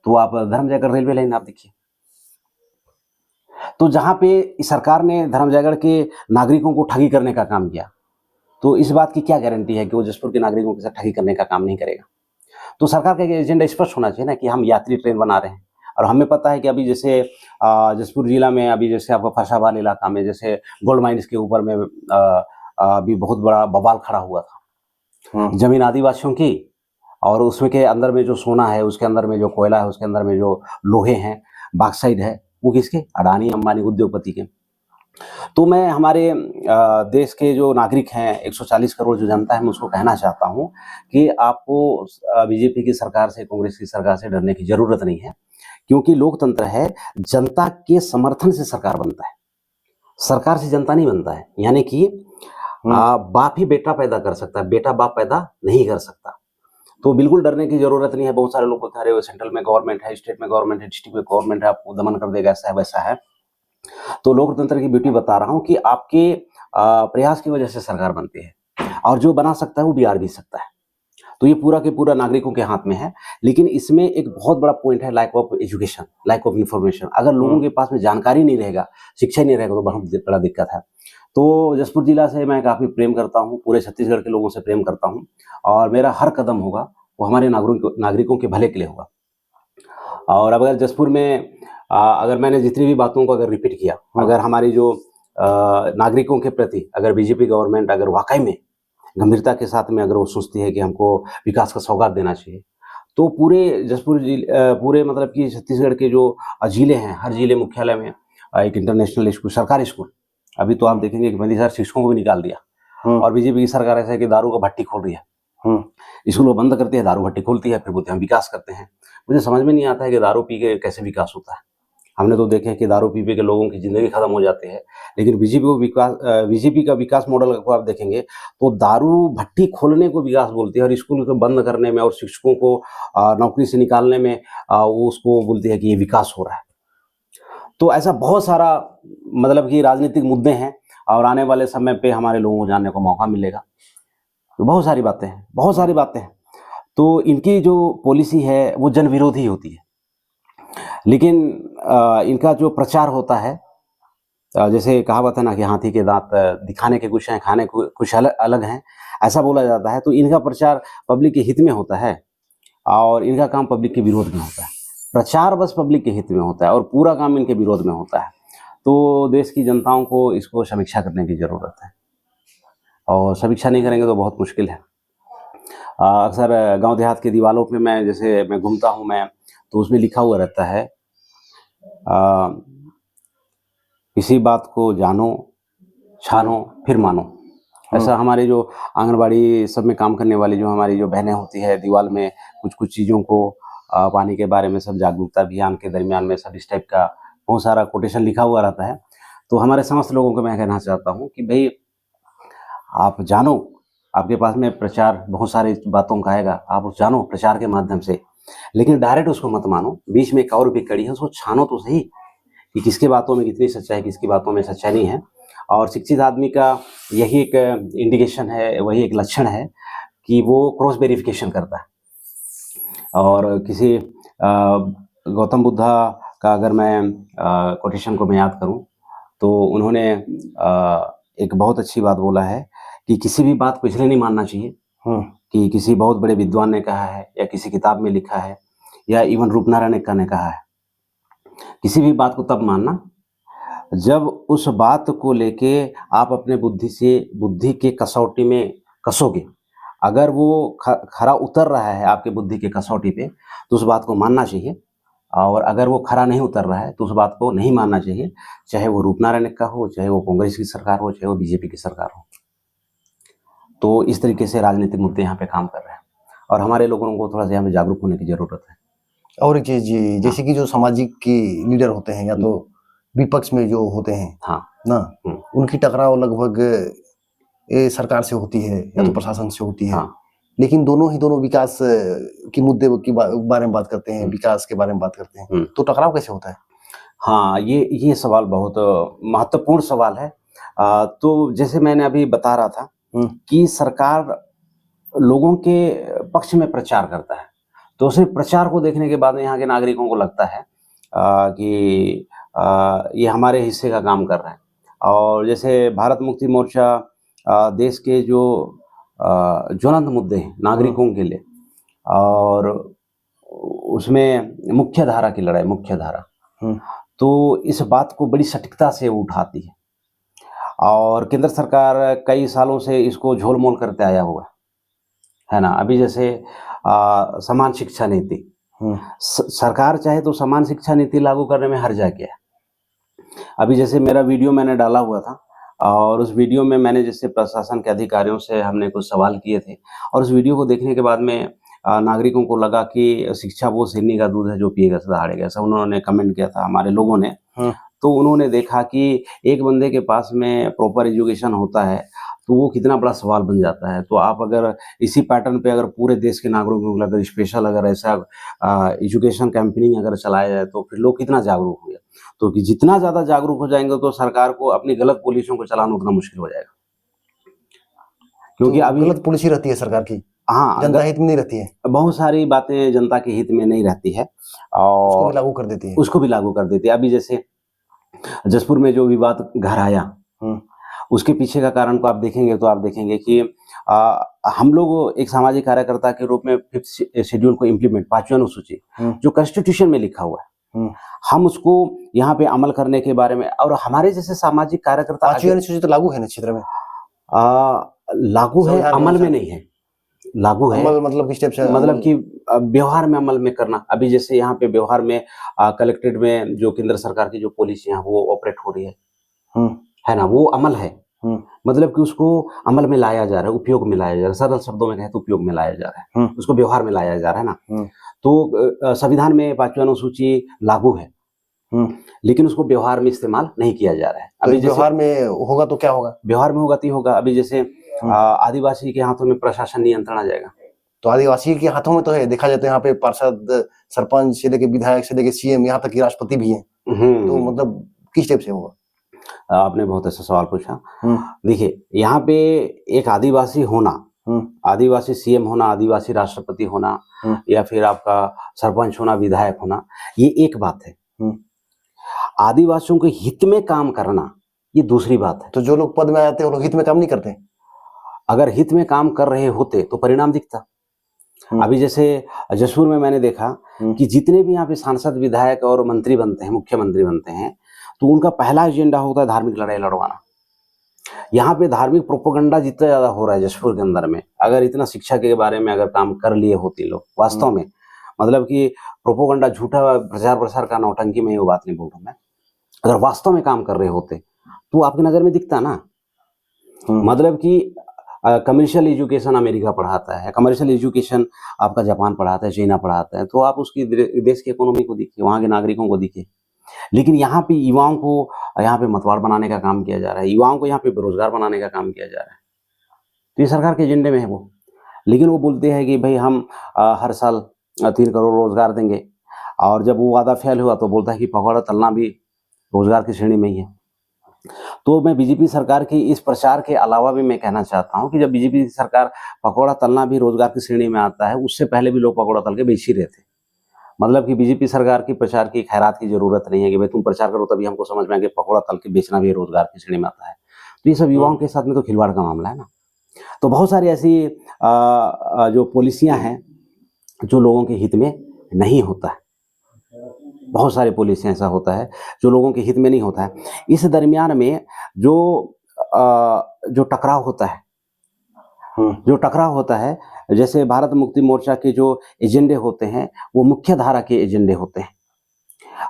Speaker 2: तो आप धर्म जयगढ़ रेलवे लाइन आप देखिए। तो जहाँ पे सरकार ने धर्म जयगढ़ के नागरिकों को ठगी करने का काम किया, तो इस बात की क्या गारंटी है कि वो जसपुर के नागरिकों के साथ ठगी करने का काम नहीं करेगा। तो सरकार का एजेंडा स्पष्ट होना चाहिए ना कि हम यात्री ट्रेन बना रहे हैं और हमें पता है कि अभी जैसे जसपुर जिला में अभी जैसे आपका फरसाबाद इलाका में जैसे गोल्ड माइंस के ऊपर में अभी बहुत बड़ा बवाल खड़ा हुआ था। जमीन आदिवासियों की और उसमें के अंदर में जो सोना है, उसके अंदर में जो कोयला है, उसके अंदर में जो लोहे हैं, बॉक्साइट है, वो किसके? अडानी अंबानी उद्योगपति के। तो मैं हमारे देश के जो नागरिक हैं 140 करोड़ जो जनता है, मैं उसको कहना चाहता हूँ कि आपको बीजेपी की सरकार से, कांग्रेस की सरकार से डरने की ज़रूरत नहीं है, क्योंकि लोकतंत्र है, जनता के समर्थन से सरकार बनता है। सरकार से जनता नहीं बनता है, यानी कि बाप ही बेटा पैदा कर सकता है, बेटा बाप पैदा नहीं कर सकता। तो बिल्कुल डरने की जरूरत नहीं है। बहुत सारे लोग बोलते हैं अरे सेंट्रल में गवर्नमेंट है, स्टेट में गवर्नमेंट है, डिस्ट्रिक्ट में गवर्नमेंट है, आपको दमन कर देगा, ऐसा है वैसा है। तो लोकतंत्र की ब्यूटी बता रहा हूँ कि आपके प्रयास की वजह से सरकार बनती है, और जो बना सकता है वो बिगाड़ भी सकता है। तो ये पूरा के पूरा नागरिकों के हाथ में है। लेकिन इसमें एक बहुत बड़ा पॉइंट है lack of education, lack of information. अगर लोगों के पास में जानकारी नहीं रहेगा, शिक्षा नहीं रहेगा, तो बहुत बड़ा दिक्कत है। तो जसपुर जिला से मैं काफ़ी प्रेम करता हूँ, पूरे छत्तीसगढ़ के लोगों से प्रेम करता हूँ, और मेरा हर कदम होगा वो हमारे नागरिकों के भले के लिए होगा। और अब अगर जसपुर में अगर मैंने जितनी भी बातों को अगर रिपीट किया, अगर हमारी जो नागरिकों के प्रति अगर बीजेपी गवर्नमेंट अगर वाकई में गंभीरता के साथ में अगर वो सोचती है कि हमको विकास का सौगात देना चाहिए, तो पूरे जसपुर पूरे मतलब कि छत्तीसगढ़ के जो जिले हैं, हर जिले मुख्यालय में एक इंटरनेशनल स्कूल, सरकारी स्कूल, अभी तो आप देखेंगे कि मोदी सर शिक्षकों को भी निकाल दिया। और बीजेपी की सरकार ऐसा है कि दारू का भट्टी खोल रही है। स्कूल वो बंद करती है, दारू भट्टी खोलती है, फिर बोलते हैं हम विकास करते हैं। मुझे समझ में नहीं आता है कि दारू पी के कैसे विकास होता है। हमने तो देखे कि दारू पी के लोगों की जिंदगी खत्म हो जाती है। लेकिन बीजेपी का विकास मॉडल को आप देखेंगे तो दारू भट्टी खोलने को विकास बोलती है, और स्कूल को बंद करने में और शिक्षकों को नौकरी से निकालने में वो उसको बोलती है कि ये विकास हो रहा है। तो ऐसा बहुत सारा मतलब कि राजनीतिक मुद्दे हैं, और आने वाले समय पे हमारे लोगों को जानने को मौका मिलेगा। तो बहुत सारी बातें हैं, बहुत सारी बातें हैं। तो इनकी जो पॉलिसी है वो जन विरोधी होती है। लेकिन इनका जो प्रचार होता है, जैसे कहावत है ना कि हाथी के दांत दिखाने के कुछ हैं, खाने को कुछ अलग हैं, ऐसा बोला जाता है। तो इनका प्रचार पब्लिक के हित में होता है, और इनका काम पब्लिक के विरोध में होता है। प्रचार बस पब्लिक के हित में होता है, और पूरा काम इनके विरोध में होता है। तो देश की जनताओं को इसको समीक्षा करने की ज़रूरत है, और समीक्षा नहीं करेंगे तो बहुत मुश्किल है। अक्सर गांव देहात के दीवारों पे मैं घूमता हूँ मैं, तो उसमें लिखा हुआ रहता है किसी बात को जानो, छानो, फिर मानो। ऐसा हमारे जो आंगनबाड़ी सब में काम करने वाली जो हमारी जो बहनें होती है, दीवार में कुछ चीज़ों को पानी के बारे में सब जागरूकता अभियान के दरमियान में सब इस टाइप का बहुत सारा कोटेशन लिखा हुआ रहता है। तो हमारे समस्त लोगों को मैं कहना चाहता हूँ कि भाई आप जानो, आपके पास में प्रचार बहुत सारी बातों का आएगा, आप उस जानो प्रचार के माध्यम से, लेकिन डायरेक्ट उसको मत मानो। बीच में एक और भी कड़ी है, उसको छानो तो सही कि किसकी बातों में कितनी सच्चाई है, किसकी बातों में सच्चाई नहीं है। और शिक्षित आदमी का यही एक इंडिकेशन है, वही एक लक्षण है कि वो क्रॉस वेरिफिकेशन करता है। और किसी गौतम बुद्धा का अगर मैं कोटेशन को मैं याद करूं, तो उन्होंने एक बहुत अच्छी बात बोला है कि किसी भी बात को इसलिए नहीं मानना चाहिए कि किसी बहुत बड़े विद्वान ने कहा है, या किसी किताब में लिखा है, या इवन रूपनारायण एक्का ने कहा है। किसी भी बात को तब मानना जब उस बात को लेके आप अपने बुद्धि के कसौटी में कसोगे। अगर वो खरा उतर रहा है आपके बुद्धि के कसौटी पे, तो उस बात को मानना चाहिए। और अगर वो खरा नहीं उतर रहा है तो उस बात को नहीं मानना चाहिए, चाहे वो रूपनारायण एक्का हो, चाहे वो कांग्रेस की सरकार हो, चाहे वो बीजेपी की सरकार हो। तो इस तरीके से राजनीतिक मुद्दे यहाँ पे काम कर रहे हैं, और हमारे लोगों को थोड़ा सा यहाँ पे जागरूक होने की जरूरत है।
Speaker 1: और एक चीज जी, जैसे कि जो सामाजिक की लीडर होते हैं, या तो विपक्ष में जो होते हैं ना, उनकी टकराव लगभग सरकार से होती है या तो प्रशासन से होती है। लेकिन दोनों विकास की मुद्दे की बारे में बात करते हैं, विकास के बारे में बात करते हैं, तो टकराव कैसे होता है?
Speaker 2: हाँ, ये सवाल बहुत महत्वपूर्ण सवाल है। तो जैसे मैंने अभी बता रहा था कि सरकार लोगों के पक्ष में प्रचार करता है, तो सिर्फ प्रचार को देखने के बाद में यहाँ के नागरिकों को लगता है कि ये हमारे हिस्से का काम कर रहा है। और जैसे भारत मुक्ति मोर्चा देश के जो ज्वलंत मुद्दे हैं नागरिकों के लिए, और उसमें मुख्य धारा की लड़ाई, मुख्य धारा, तो इस बात को बड़ी सटीकता से उठाती है। और केंद्र सरकार कई सालों से इसको झोल-मोल करते आया हुआ है ना। अभी जैसे समान शिक्षा नीति, सरकार चाहे तो समान शिक्षा नीति लागू करने में हर्जा क्या है। अभी जैसे मेरा वीडियो मैंने डाला हुआ था, और उस वीडियो में मैंने जैसे प्रशासन के अधिकारियों से हमने कुछ सवाल किए थे, और उस वीडियो को देखने के बाद में नागरिकों को लगा कि शिक्षा वो सिरनी का दूध है जो पिएगा सदा हारेगा, ऐसा उन्होंने कमेंट किया था हमारे लोगों ने। तो उन्होंने देखा कि एक बंदे के पास में प्रॉपर एजुकेशन होता है तो वो कितना बड़ा सवाल बन जाता है। तो आप अगर इसी पैटर्न पे अगर पूरे देश के नागरिकों को अगर स्पेशल अगर ऐसा एजुकेशन कैंपेनिंग अगर चलाया जाए तो फिर लोग कितना जागरूक होंगे। तो कि जितना ज़्यादा जागरूक हो जाएँगे तो सरकार को अपनी गलत पॉलिसियों को चलाना उतना मुश्किल हो जाएगा। क्योंकि
Speaker 1: तो
Speaker 2: अभी
Speaker 1: गलत पॉलिसी रहती है सरकार की,
Speaker 2: हाँ,
Speaker 1: जनता हित में नहीं रहती है,
Speaker 2: बहुत सारी बातें जनता के हित में नहीं रहती है
Speaker 1: उसको भी
Speaker 2: और
Speaker 1: लागू कर देती है।
Speaker 2: उसको भी लागू कर देती है। अभी जैसे जसपुर में जो विवाद घर आया,
Speaker 1: हुँ,
Speaker 2: उसके पीछे का कारण को आप देखेंगे तो आप देखेंगे कि हम लोग एक सामाजिक कार्यकर्ता के रूप में 5th शेड्यूल को इम्प्लीमेंट 5वीं अनुसूची
Speaker 1: हुँ,
Speaker 2: जो कॉन्स्टिट्यूशन में लिखा हुआ है,
Speaker 1: हुँ।
Speaker 2: हम उसको यहाँ पे अमल करने के बारे में और हमारे जैसे सामाजिक कार्यकर्ता
Speaker 1: 5वीं अनुसूची तो लागू है ना क्षेत्र में,
Speaker 2: लागू है,
Speaker 1: संविधान के
Speaker 2: अमल में
Speaker 1: अनुसार।
Speaker 2: नहीं है। लागू है
Speaker 1: अमल मतलब किस टाइप से
Speaker 2: मतलब
Speaker 1: अमल?
Speaker 2: कि व्यवहार में अमल में करना। अभी जैसे यहाँ पे व्यवहार में कलेक्ट्रेट में जो केंद्र सरकार की जो पॉलिसियाँ वो ऑपरेट हो रही
Speaker 1: हुँ,
Speaker 2: है ना? वो अमल है।
Speaker 1: हुँ,
Speaker 2: मतलब कि उसको अमल में लाया जा रहा है, उपयोग में लाया जा रहा है। सरल शब्दों में कहें तो उपयोग में लाया जा रहा है।
Speaker 1: हुँ,
Speaker 2: उसको व्यवहार में लाया जा रहा है ना?
Speaker 1: हुँ,
Speaker 2: तो संविधान में 5वीं अनुसूची लागू है,
Speaker 1: हुँ।
Speaker 2: लेकिन उसको व्यवहार में इस्तेमाल नहीं किया जा रहा है।
Speaker 1: तो
Speaker 2: अभी जैसे
Speaker 1: व्यवहार में होगा तो क्या होगा?
Speaker 2: व्यवहार में होगा तो ये होगा, अभी जैसे
Speaker 1: हुँ।
Speaker 2: आदिवासी के हाथों में प्रशासन नियंत्रण आ जाएगा।
Speaker 1: तो आदिवासी के हाथों में तो है, देखा जाए तो यहाँ पे पार्षद, सरपंच से लेके विधायक से लेके सीएम यहाँ तक कि राष्ट्रपति भी हैं। तो
Speaker 2: हुँ,
Speaker 1: मतलब किस टाइप से होगा?
Speaker 2: आपने बहुत अच्छा सवाल पूछा।
Speaker 1: हुँ,
Speaker 2: देखिए, यहाँ पे एक आदिवासी होना,
Speaker 1: हुँ,
Speaker 2: आदिवासी सीएम होना, आदिवासी राष्ट्रपति होना
Speaker 1: हुँ,
Speaker 2: या फिर आपका सरपंच होना, विधायक होना, ये एक बात है।
Speaker 1: हुँ।
Speaker 2: आदिवासियों के हित में काम करना, ये दूसरी बात है।
Speaker 1: तो जो लोग पद में आते हैं वो लोग हित में काम नहीं करते?
Speaker 2: अगर हित में काम कर रहे होते तो परिणाम दिखता।
Speaker 1: हुँ,
Speaker 2: अभी जैसे जसपुर में मैंने देखा
Speaker 1: हुँ,
Speaker 2: कि जितने भी यहाँ पे सांसद, विधायक और मंत्री बनते हैं, मुख्यमंत्री बनते हैं, तो उनका पहला एजेंडा होता है धार्मिक लड़ाई लड़वाना। यहाँ पे धार्मिक प्रोपेगेंडा जितना ज़्यादा हो रहा है जसपुर के अंदर में, अगर इतना शिक्षा के बारे में अगर काम कर लिए होते लोग, वास्तव में मतलब कि प्रोपेगेंडा झूठा प्रचार-प्रसार का नौटंकी में ये बात नहीं बोल रहा हूँ मैं। अगर वास्तव में काम कर रहे होते, तो आपकी नज़र में दिखता ना।
Speaker 1: हुँ,
Speaker 2: मतलब कि कमर्शियल एजुकेशन अमेरिका पढ़ाता है, कमर्शियल एजुकेशन आपका जापान पढ़ाता है, चाइना पढ़ाता है, तो आप उसकी देश की इकोनॉमी को देखिए, वहाँ के नागरिकों को देखिए। लेकिन यहाँ पे युवाओं को यहाँ पे मतवार बनाने का काम किया जा रहा है, युवाओं को यहाँ पे बेरोजगार बनाने का काम किया जा रहा है। तो ये सरकार के एजेंडे में है वो। लेकिन वो बोलते हैं कि भाई हम हर साल 3 करोड़ रोजगार देंगे और जब वो वादा फेल हुआ तो बोलता है कि पकौड़ा तलना भी रोजगार की श्रेणी में ही है। तो मैं बीजेपी सरकार की इस प्रचार के अलावा भी मैं कहना चाहता हूँ कि जब बीजेपी सरकार पकौड़ा तलना भी रोजगार की श्रेणी में आता है, उससे पहले भी लोग पकौड़ा तल के बेच ही रहे थे। मतलब कि बीजेपी सरकार की प्रचार की खैरात की ज़रूरत नहीं है कि भाई तुम प्रचार करो तभी हमको समझ में आए कि पकौड़ा तल के बेचना भी रोजगार की श्रेणी में आता है। तो ये सब युवाओं के साथ में तो खिलवाड़ का मामला है ना। तो बहुत सारी ऐसी जो पॉलिसियाँ हैं, जो लोगों के हित में नहीं होता है। बहुत सारी पॉलिसियाँ ऐसा होता है, जो लोगों के हित में नहीं होता है। इस दरमियान में जो जो टकराव होता है, जो टकराव होता है, जैसे भारत मुक्ति मोर्चा के जो एजेंडे होते हैं, वो मुख्य धारा के एजेंडे होते हैं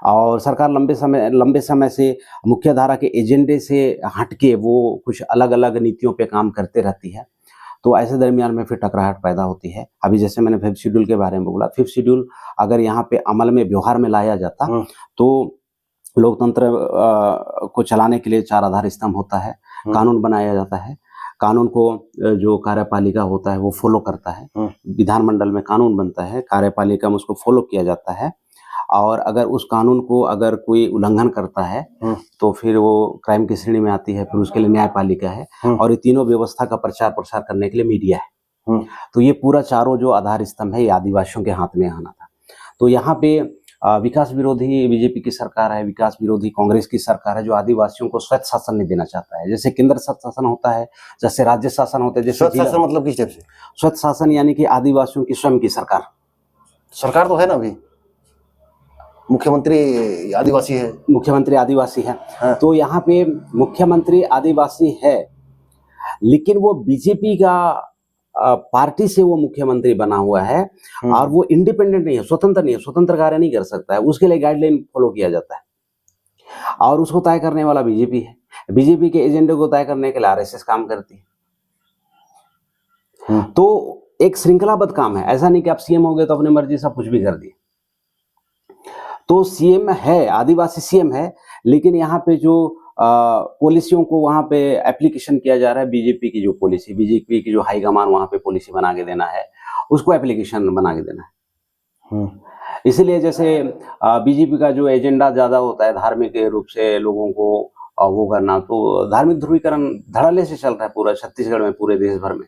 Speaker 2: और सरकार लंबे समय से मुख्य धारा के एजेंडे से हट के वो कुछ अलग-अलग नीतियों पे काम करते रहती है। तो ऐसे दरमियान में फिर टकराहट पैदा होती है। अभी जैसे मैंने 5th शेड्यूल के बारे में बोला, 5th शेड्यूल अगर यहाँ पे अमल में, व्यवहार में लाया जाता, तो लोकतंत्र को चलाने के लिए 4 आधार स्तंभ होता है, कानून बनाया जाता है, कानून को जो कार्यपालिका होता है वो फ़ॉलो करता है, विधानमंडल में कानून बनता है, कार्यपालिका में उसको फ़ॉलो किया जाता है और अगर उस कानून को अगर कोई उल्लंघन करता है, तो फिर वो क्राइम की श्रेणी में आती है, फिर उसके लिए न्यायपालिका है और ये तीनों व्यवस्था का प्रचार-प्रसार करने के लिए मीडिया है। तो ये पूरा चारों जो आधार स्तंभ है, ये आदिवासियों के हाथ में आना था। तो यहाँ पे विकास विरोधी बीजेपी की सरकार है, विकास विरोधी कांग्रेस की सरकार है, जो आदिवासियों को स्वच्छ शासन नहीं देना चाहता है। जैसे केंद्र शासन होता है, जैसे राज्य शासन होता है, जैसे
Speaker 1: स्वच्छ शासन मतलब किस टाइप से?
Speaker 2: स्वच्छ शासन यानी कि आदिवासियों की स्वयं की सरकार।
Speaker 1: सरकार तो है ना अभी, मुख्यमंत्री आदिवासी है।
Speaker 2: मुख्यमंत्री आदिवासी है।
Speaker 1: हाँ।
Speaker 2: तो यहाँ पे मुख्यमंत्री आदिवासी है, लेकिन वो बीजेपी का पार्टी से वो मुख्यमंत्री बना हुआ है और वो इंडिपेंडेंट नहीं है, स्वतंत्र नहीं है, स्वतंत्र कार्य नहीं कर सकता है, उसके लिए गाइडलाइन फॉलो किया जाता है और उसको तय करने वाला बीजेपी है। बीजेपी के एजेंडे को तय करने के लिए आरएसएस काम करती है। तो एक श्रृंखलाबद्ध काम है, ऐसा नहीं कि आप सीएम हो गए तो अपनी मर्जी सब कुछ भी कर दिए। तो सीएम है, आदिवासी सीएम है, लेकिन यहाँ पे जो पॉलिसियों को वहाँ पे एप्लीकेशन किया जा रहा है, बीजेपी की जो पॉलिसी, बीजेपी की जो हाईकमान वहाँ पे पॉलिसी बना के देना है, उसको एप्लीकेशन बना के देना है। इसीलिए जैसे बीजेपी का जो एजेंडा ज़्यादा होता है धार्मिक रूप से लोगों को वो करना, तो धार्मिक ध्रुवीकरण धड़ल्ले से चल रहा है पूरा छत्तीसगढ़ में, पूरे देश भर में।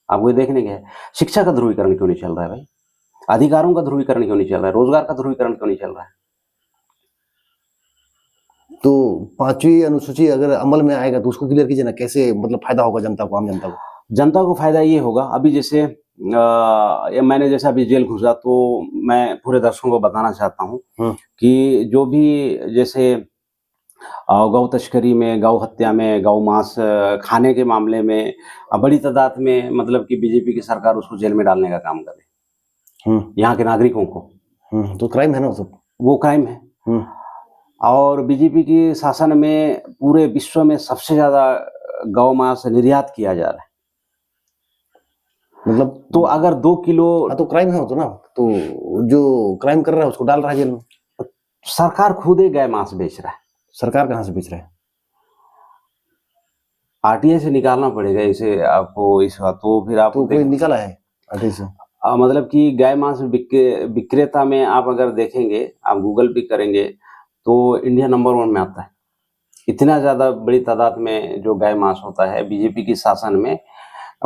Speaker 2: आपको ये देखने के है, शिक्षा का ध्रुवीकरण क्यों नहीं चल रहा है भाई? अधिकारों का ध्रुवीकरण क्यों नहीं चल रहा है? रोजगार का ध्रुवीकरण क्यों नहीं चल रहा है?
Speaker 1: तो 5वीं अनुसूची अगर अमल में आएगा तो उसको क्लियर कीजिए ना, कैसे मतलब फायदा होगा जनता को, आम जनता को?
Speaker 2: जनता को फायदा ये होगा, अभी जैसे मैंने जैसे अभी जेल घुसा, तो मैं पूरे दर्शकों को बताना चाहता हूँ कि जो भी जैसे गौ तस्करी में, गौ हत्या में, गौ मांस खाने के मामले में बड़ी तादाद में मतलब कि बीजेपी की सरकार उसको जेल में डालने का काम करे, यहाँ के नागरिकों को।
Speaker 1: तो क्राइम है ना,
Speaker 2: वो क्राइम है। और बीजेपी की शासन में पूरे विश्व में सबसे ज्यादा गौ मांस निर्यात किया जा रहा है।
Speaker 1: मतलब
Speaker 2: तो अगर 2 किलो,
Speaker 1: तो क्राइम है तो ना, तो जो क्राइम कर रहा है उसको डाल रहा है जेल में।
Speaker 2: सरकार खुद ही गाय मांस बेच रहा है।
Speaker 1: सरकार कहाँ से बेच रहा है?
Speaker 2: आरटीआई से निकालना पड़ेगा इसे आपको, इसका तो फिर आप
Speaker 1: तो कोई निकाला है आरटीआई से?
Speaker 2: मतलब कि गाय मांस विक्रेता में आप अगर देखेंगे, आप गूगल भी करेंगे तो इंडिया नंबर 1 में आता है। इतना ज्यादा बड़ी तादाद में जो गाय मांस होता है बीजेपी की शासन में,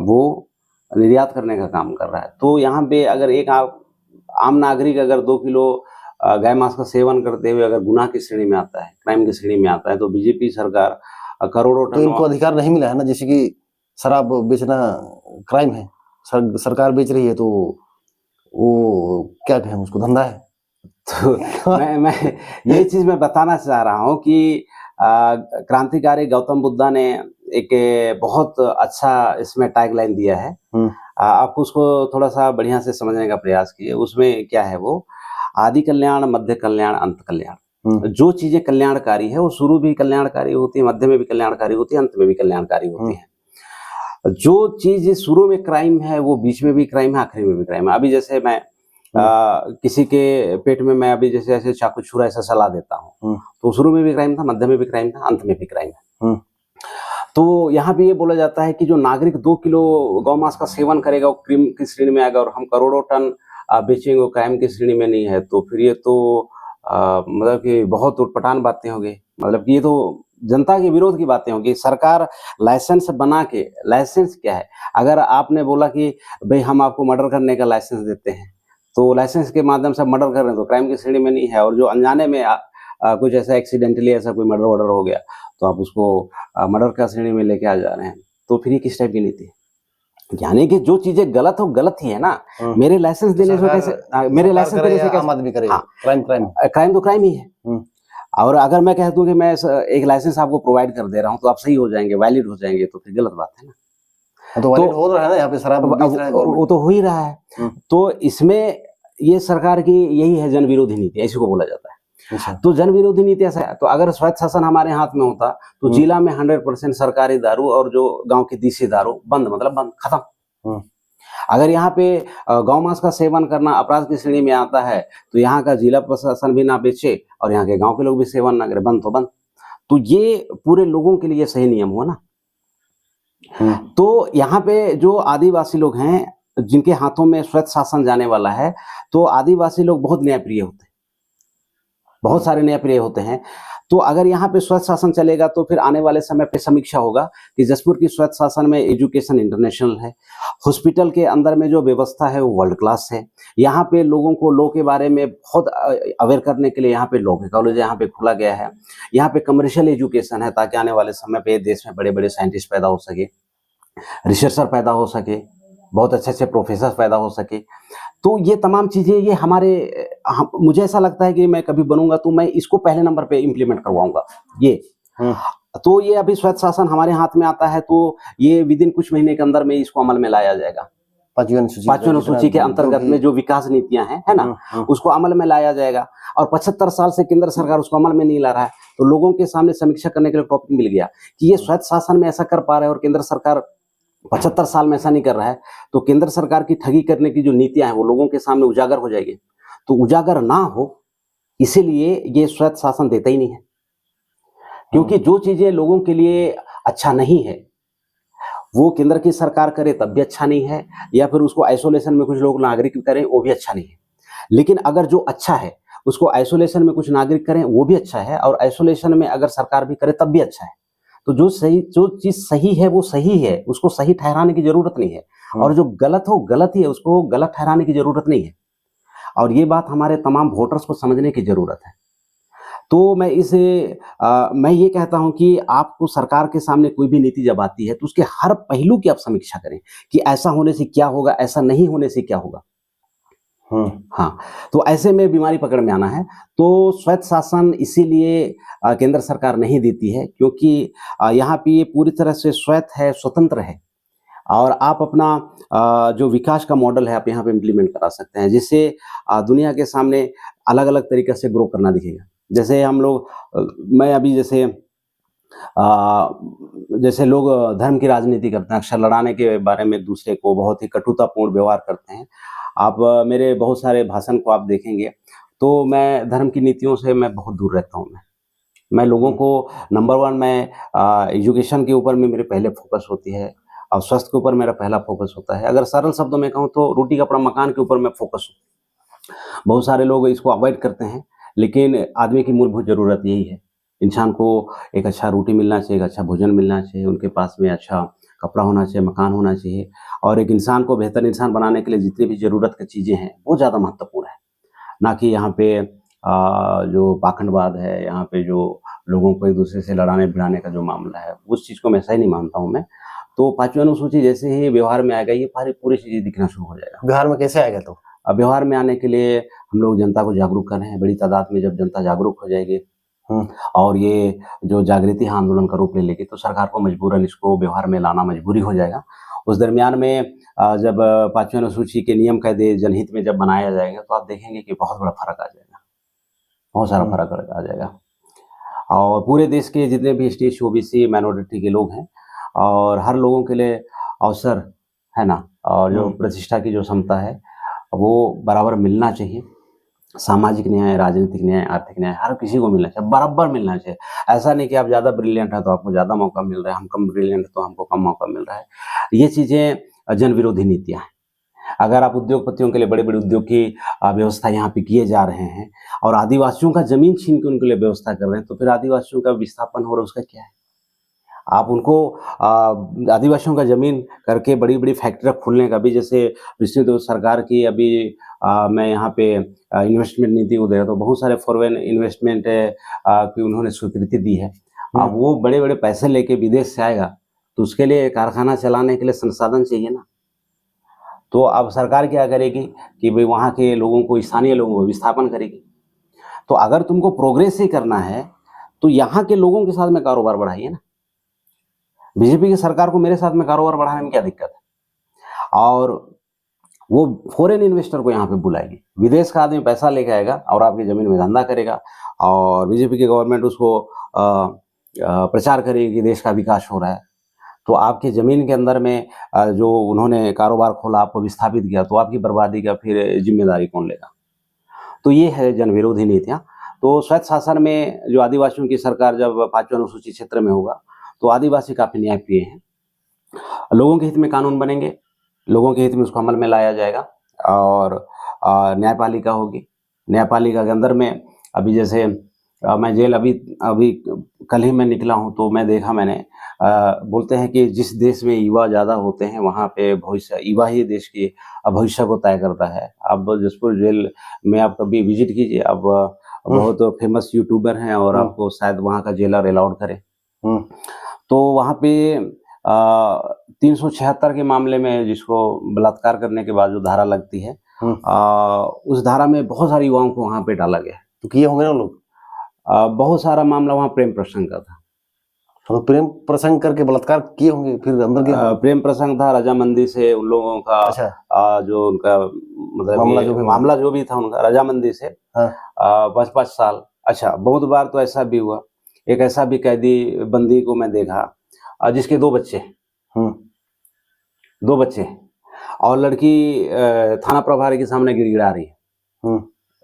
Speaker 2: वो निर्यात करने का काम कर रहा है। तो यहाँ पे अगर एक आम नागरिक अगर 2 किलो गाय मांस का सेवन करते हुए अगर गुनाह की श्रेणी में आता है, क्राइम की श्रेणी में आता है, तो बीजेपी सरकार करोड़ों टन।
Speaker 1: तो इनको अधिकार नहीं मिला है ना, जैसे कि शराब बेचना क्राइम है, सरकार बेच रही है, तो वो क्या कहें, उसको धंधा है।
Speaker 2: तो मैं ये चीज मैं बताना चाह रहा हूँ कि क्रांतिकारी गौतम बुद्धा ने एक बहुत अच्छा इसमें टैगलाइन दिया है। आप उसको थोड़ा सा बढ़िया से समझने का प्रयास कीजिए। उसमें क्या है, वो आदि कल्याण, मध्य कल्याण, अंत कल्याण। जो चीजें कल्याणकारी है वो शुरू भी कल्याणकारी होती है, मध्य में भी कल्याणकारी होती है, अंत में भी कल्याणकारी होती है। जो चीज शुरू में क्राइम है वो बीच में भी क्राइम है, आखिरी में भी क्राइम है। अभी जैसे मैं किसी के पेट में मैं अभी जैसे ऐसे चाकू छुरा ऐसा सलाह देता हूँ, तो शुरू में भी क्राइम था, मध्य में भी क्राइम था, अंत में भी क्राइम है। तो यहाँ पे ये बोला जाता है कि जो नागरिक 2 किलो गौ मांस का सेवन करेगा वो क्राइम की श्रेणी में आएगा, और हम करोड़ों टन बेचेंगे वो क्राइम की श्रेणी में नहीं है। तो फिर ये तो मतलब कि बहुत उटपटांग बातें हो गई, मतलब कि ये तो जनता के विरोध की बातें होंगी। सरकार लाइसेंस बना के, लाइसेंस क्या है, अगर आपने बोला कि भाई हम आपको मर्डर करने का लाइसेंस देते हैं, तो लाइसेंस के माध्यम से मर्डर कर रहे हैं तो क्राइम की श्रेणी में नहीं है। और जो अनजाने में कुछ ऐसा एक्सीडेंटली ऐसा कोई मर्डर वर्डर हो गया तो आप उसको मर्डर का श्रेणी में लेके आ जा रहे हैं, तो फिर ये किस टाइप की नीति है? यानी कि जो चीजें गलत हो गलत ही है ना। मेरे लाइसेंस देने से कैसे, मेरे लाइसेंस देने से कैसे
Speaker 1: आम आदमी करेगा?
Speaker 2: क्राइम तो क्राइम ही है। और अगर मैं कह दूं कि मैं एक लाइसेंस आपको प्रोवाइड कर दे रहा हूं तो आप सही हो जाएंगे, वैलिड हो जाएंगे, तो फिर गलत बात है ना।
Speaker 1: तो वैलिड हो रहा है ना, यहाँ पे शराब बेच रहा है
Speaker 2: वो तो हो ही रहा है। तो इसमें ये सरकार की यही है जन विरोधी नीति, ऐसी को बोला जाता है। तो जन विरोधी नीति ऐसा है। तो अगर स्वायत्त शासन हमारे हाथ में होता तो जिला में 100% सरकारी दारू और जो गांव की देसी दारू बंद, मतलब बंद, खत्म। अगर यहाँ पे गौ मांस का सेवन करना अपराध की श्रेणी में आता है तो यहाँ का जिला प्रशासन भी ना बेचे और यहाँ के गांव के लोग भी सेवन ना करें, बंद तो बंद। तो ये पूरे लोगों के लिए सही नियम हुआ ना। तो यहाँ पे जो आदिवासी लोग हैं जिनके हाथों में स्वायत्त शासन जाने वाला है, तो आदिवासी लोग बहुत न्यायप्रिय होते हैं, बहुत सारे न्यायप्रिय होते हैं। तो अगर यहाँ पे स्वायत्त शासन चलेगा तो फिर आने वाले समय पे समीक्षा होगा कि जसपुर की स्वायत्त शासन में एजुकेशन इंटरनेशनल है, हॉस्पिटल के अंदर में जो व्यवस्था है वो वर्ल्ड क्लास है। यहाँ पे लोगों को लॉ के बारे में बहुत अवेयर करने के लिए यहाँ पे लॉ कॉलेज यहाँ पे खोला गया है। यहाँ पे कमर्शियल एजुकेशन है ताकि आने वाले समय पे देश में बड़े बड़े साइंटिस्ट पैदा हो सके, रिसर्चर पैदा हो सके, बहुत अच्छे अच्छे प्रोफेसर पैदा हो सके। तो ये तमाम चीजें ये हमारे मुझे ऐसा लगता है कि मैं कभी बनूंगा तो मैं इसको पहले नंबर पे इम्प्लीमेंट करवाऊंगा ये। तो ये अभी स्वायत्त शासन हमारे हाथ में आता है तो ये विदिन कुछ महीने के अंदर में इसको अमल में लाया जाएगा। 5वीं अनुसूची के अंतर्गत में जो विकास नीतियां हैं, है ना, उसको अमल में लाया जाएगा। और 75 साल से केंद्र सरकार उसको अमल में नहीं ला रहा है, तो लोगों के सामने समीक्षा करने के लिए टॉपिक मिल गया कि ये स्वायत्त शासन में ऐसा कर पा रहे हैं और केंद्र सरकार 75 साल में ऐसा नहीं कर रहा है, तो केंद्र सरकार की ठगी करने की जो नीतियां हैं वो लोगों के सामने उजागर हो जाएगी। तो उजागर ना हो इसीलिए ये स्वायत्त शासन देता ही नहीं है, क्योंकि जो चीजें लोगों के लिए अच्छा नहीं है वो केंद्र की सरकार करे तब भी अच्छा नहीं है, या फिर उसको आइसोलेशन में कुछ लोग नागरिक करें वो भी अच्छा नहीं है। लेकिन अगर जो अच्छा है उसको आइसोलेशन में कुछ नागरिक करें वो भी अच्छा है, और आइसोलेशन में अगर सरकार भी करे तब भी अच्छा है। तो जो चीज सही है वो सही है, उसको सही ठहराने की जरूरत नहीं है, और जो गलत हो गलत ही है, उसको गलत ठहराने की जरूरत नहीं है। और ये बात हमारे तमाम वोटर्स को समझने की जरूरत है। तो मैं ये कहता हूं कि आपको सरकार के सामने कोई भी नीति जब आती है तो उसके हर पहलू की आप समीक्षा करें कि ऐसा होने से क्या होगा, ऐसा नहीं होने से क्या होगा। हाँ, तो ऐसे में बीमारी पकड़ में आना है। तो स्वायत्त शासन इसीलिए केंद्र सरकार नहीं देती है, क्योंकि यहाँ पे ये पूरी तरह से स्वायत्त है, स्वतंत्र है, और आप अपना जो विकास का मॉडल है आप यहाँ पे इम्प्लीमेंट करा सकते हैं, जिससे दुनिया के सामने अलग-अलग तरीके से ग्रो करना दिखेगा। जैसे हम लोग मैं अभी जैसे लोग धर्म की राजनीति करते हैं, अक्षर लड़ाने के बारे में दूसरे को बहुत ही कटुतापूर्ण व्यवहार करते हैं। आप मेरे बहुत सारे भाषण को आप देखेंगे, तो मैं धर्म की नीतियों से मैं बहुत दूर रहता हूँ। मैं लोगों को नंबर 1 मैं एजुकेशन के ऊपर में मेरे पहले फ़ोकस होती है, और स्वास्थ्य के ऊपर मेरा पहला फ़ोकस होता है। अगर सरल शब्दों में कहूँ तो रोटी, कपड़ा, मकान के ऊपर मैं फ़ोकस हूँ। बहुत सारे लोग इसको अवॉइड करते हैं, लेकिन आदमी की मूलभूत ज़रूरत यही है। इंसान को एक अच्छा रोटी मिलना चाहिए, एक अच्छा भोजन मिलना चाहिए, उनके पास में अच्छा कपड़ा होना चाहिए, मकान होना चाहिए, और एक इंसान को बेहतर इंसान बनाने के लिए जितनी भी ज़रूरत की चीज़ें हैं, वो ज़्यादा महत्वपूर्ण है। ना कि यहाँ पे जो पाखंडवाद है, यहाँ पे जो लोगों को एक-दूसरे से लड़ाने-भिड़ाने का जो मामला है, उस चीज़ को मैं सही नहीं मानता हूँ मैं। तो 5वीं अनुसूची जैसे ही व्यवहार में आएगा, ये सारी पूरी चीज़ें दिखना शुरू हो जाएगा।
Speaker 1: बिहार में कैसे आएगा तो?
Speaker 2: अब व्यवहार में आने के लिए हम लोग जनता को जागरूक कर रहे हैं। बड़ी तादाद में जब जनता जागरूक हो जाएगी और ये जो जागृति है आंदोलन का रूप ले लेगी, तो सरकार को मजबूरन इसको व्यवहार में लाना मजबूरी हो जाएगा। उस दरमियान में जब 5वीं अनुसूची के नियम कायदे जनहित में जब बनाया जाएगा, तो आप देखेंगे कि बहुत बड़ा फ़र्क आ जाएगा। बहुत सारा फ़र्क आ जाएगा। और पूरे देश के जितने भी एसटी, एससी, ओबीसी, माइनॉरिटी के लोग हैं, और हर लोगों के लिए अवसर है ना, और जो प्रतिष्ठा की जो क्षमता है, वो बराबर मिलना चाहिए। सामाजिक न्याय, राजनीतिक न्याय, आर्थिक न्याय हर किसी को मिलना चाहिए, बराबर मिलना चाहिए। ऐसा नहीं कि आप ज़्यादा ब्रिलियंट हैं तो आपको ज़्यादा मौका मिल रहा है, हम कम ब्रिलियंट हैं तो हमको कम मौका मिल रहा है। ये चीज़ें जन विरोधी नीतियाँ हैं। अगर आप उद्योगपतियों के लिए बड़े-बड़े उद्योग की व्यवस्था यहाँ पे किए जा रहे हैं, और आदिवासियों का ज़मीन छीन के उनके लिए व्यवस्था कर रहे हैं, तो फिर आदिवासियों का विस्थापन हो रहा है, उसका क्या है? आप उनको आदिवासियों का ज़मीन करके बड़ी-बड़ी फैक्ट्रियाँ खोलने का भी, जैसे पिछली तो सरकार की अभी मैं यहाँ पे इन्वेस्टमेंट नीति को देखा तो बहुत सारे फॉरेन इन्वेस्टमेंट की उन्होंने स्वीकृति दी है। अब वो बड़े-बड़े पैसे लेके विदेश से आएगा, तो उसके लिए कारखाना चलाने के लिए संसाधन चाहिए ना। तो अब सरकार क्या करेगी कि भई वहाँ के लोगों को, स्थानीय लोगों को विस्थापन करेगी। तो अगर तुमको प्रोग्रेस ही करना है, तो यहाँ के लोगों के साथ में कारोबार बढ़ाइए ना। बीजेपी की सरकार को मेरे साथ में कारोबार बढ़ाने में क्या दिक्कत है? और वो फॉरेन इन्वेस्टर को यहाँ पे बुलाएगी। विदेश का आदमी पैसा लेके आएगा और आपकी ज़मीन में धंधा करेगा, और बीजेपी की गवर्नमेंट उसको प्रचार करेगी कि देश का विकास हो रहा है। तो आपकी ज़मीन के अंदर में जो उन्होंने कारोबार खोला, आपको विस्थापित किया, तो आपकी बर्बादी का फिर ज़िम्मेदारी कौन लेगा? तो ये है जन विरोधी नीतियाँ। तो स्वायत्त शासन में जो आदिवासियों की सरकार जब 5वीं अनुसूची क्षेत्र में होगा, तो आदिवासी काफ़ी न्यायप्रिय हैं। लोगों के हित में कानून बनेंगे, लोगों के हित में उसको अमल में लाया जाएगा, और न्यायपालिका होगी। न्यायपालिका के अंदर में अभी जैसे मैं जेल अभी अभी कल ही मैं निकला हूँ, तो मैं देखा मैंने बोलते हैं कि जिस देश में युवा ज़्यादा होते हैं वहाँ पे भविष्य, युवा ही देश की भविष्य को तय करता है। अब जसपुर जेल में आप कभी विजिट कीजिए, अब बहुत फेमस यूट्यूबर हैं और आपको शायद वहाँ का जेलर अलाउड करे। तो वहाँ पे 376 के मामले में, जिसको बलात्कार करने के बाद जो धारा लगती है, उस धारा में बहुत सारे युवाओं को वहाँ पे डाला गया है।
Speaker 1: तो किए होंगे ना लोग?
Speaker 2: बहुत सारा मामला वहाँ प्रेम प्रसंग का था।
Speaker 1: तो प्रेम प्रसंग करके बलात्कार किए होंगे, फिर अंदर गए होंगे।
Speaker 2: प्रेम प्रसंग था, रजामंदी से उन लोगों का जो उनका मतलब मामला जो भी था उनका रजामंदी से 5-5 साल। अच्छा, बहुत बार तो ऐसा भी हुआ, एक ऐसा भी कैदी बंदी को मैं देखा जिसके 2 बच्चे, 2 बच्चे, और लड़की थाना प्रभारी के सामने गिड़गिड़ा रही है।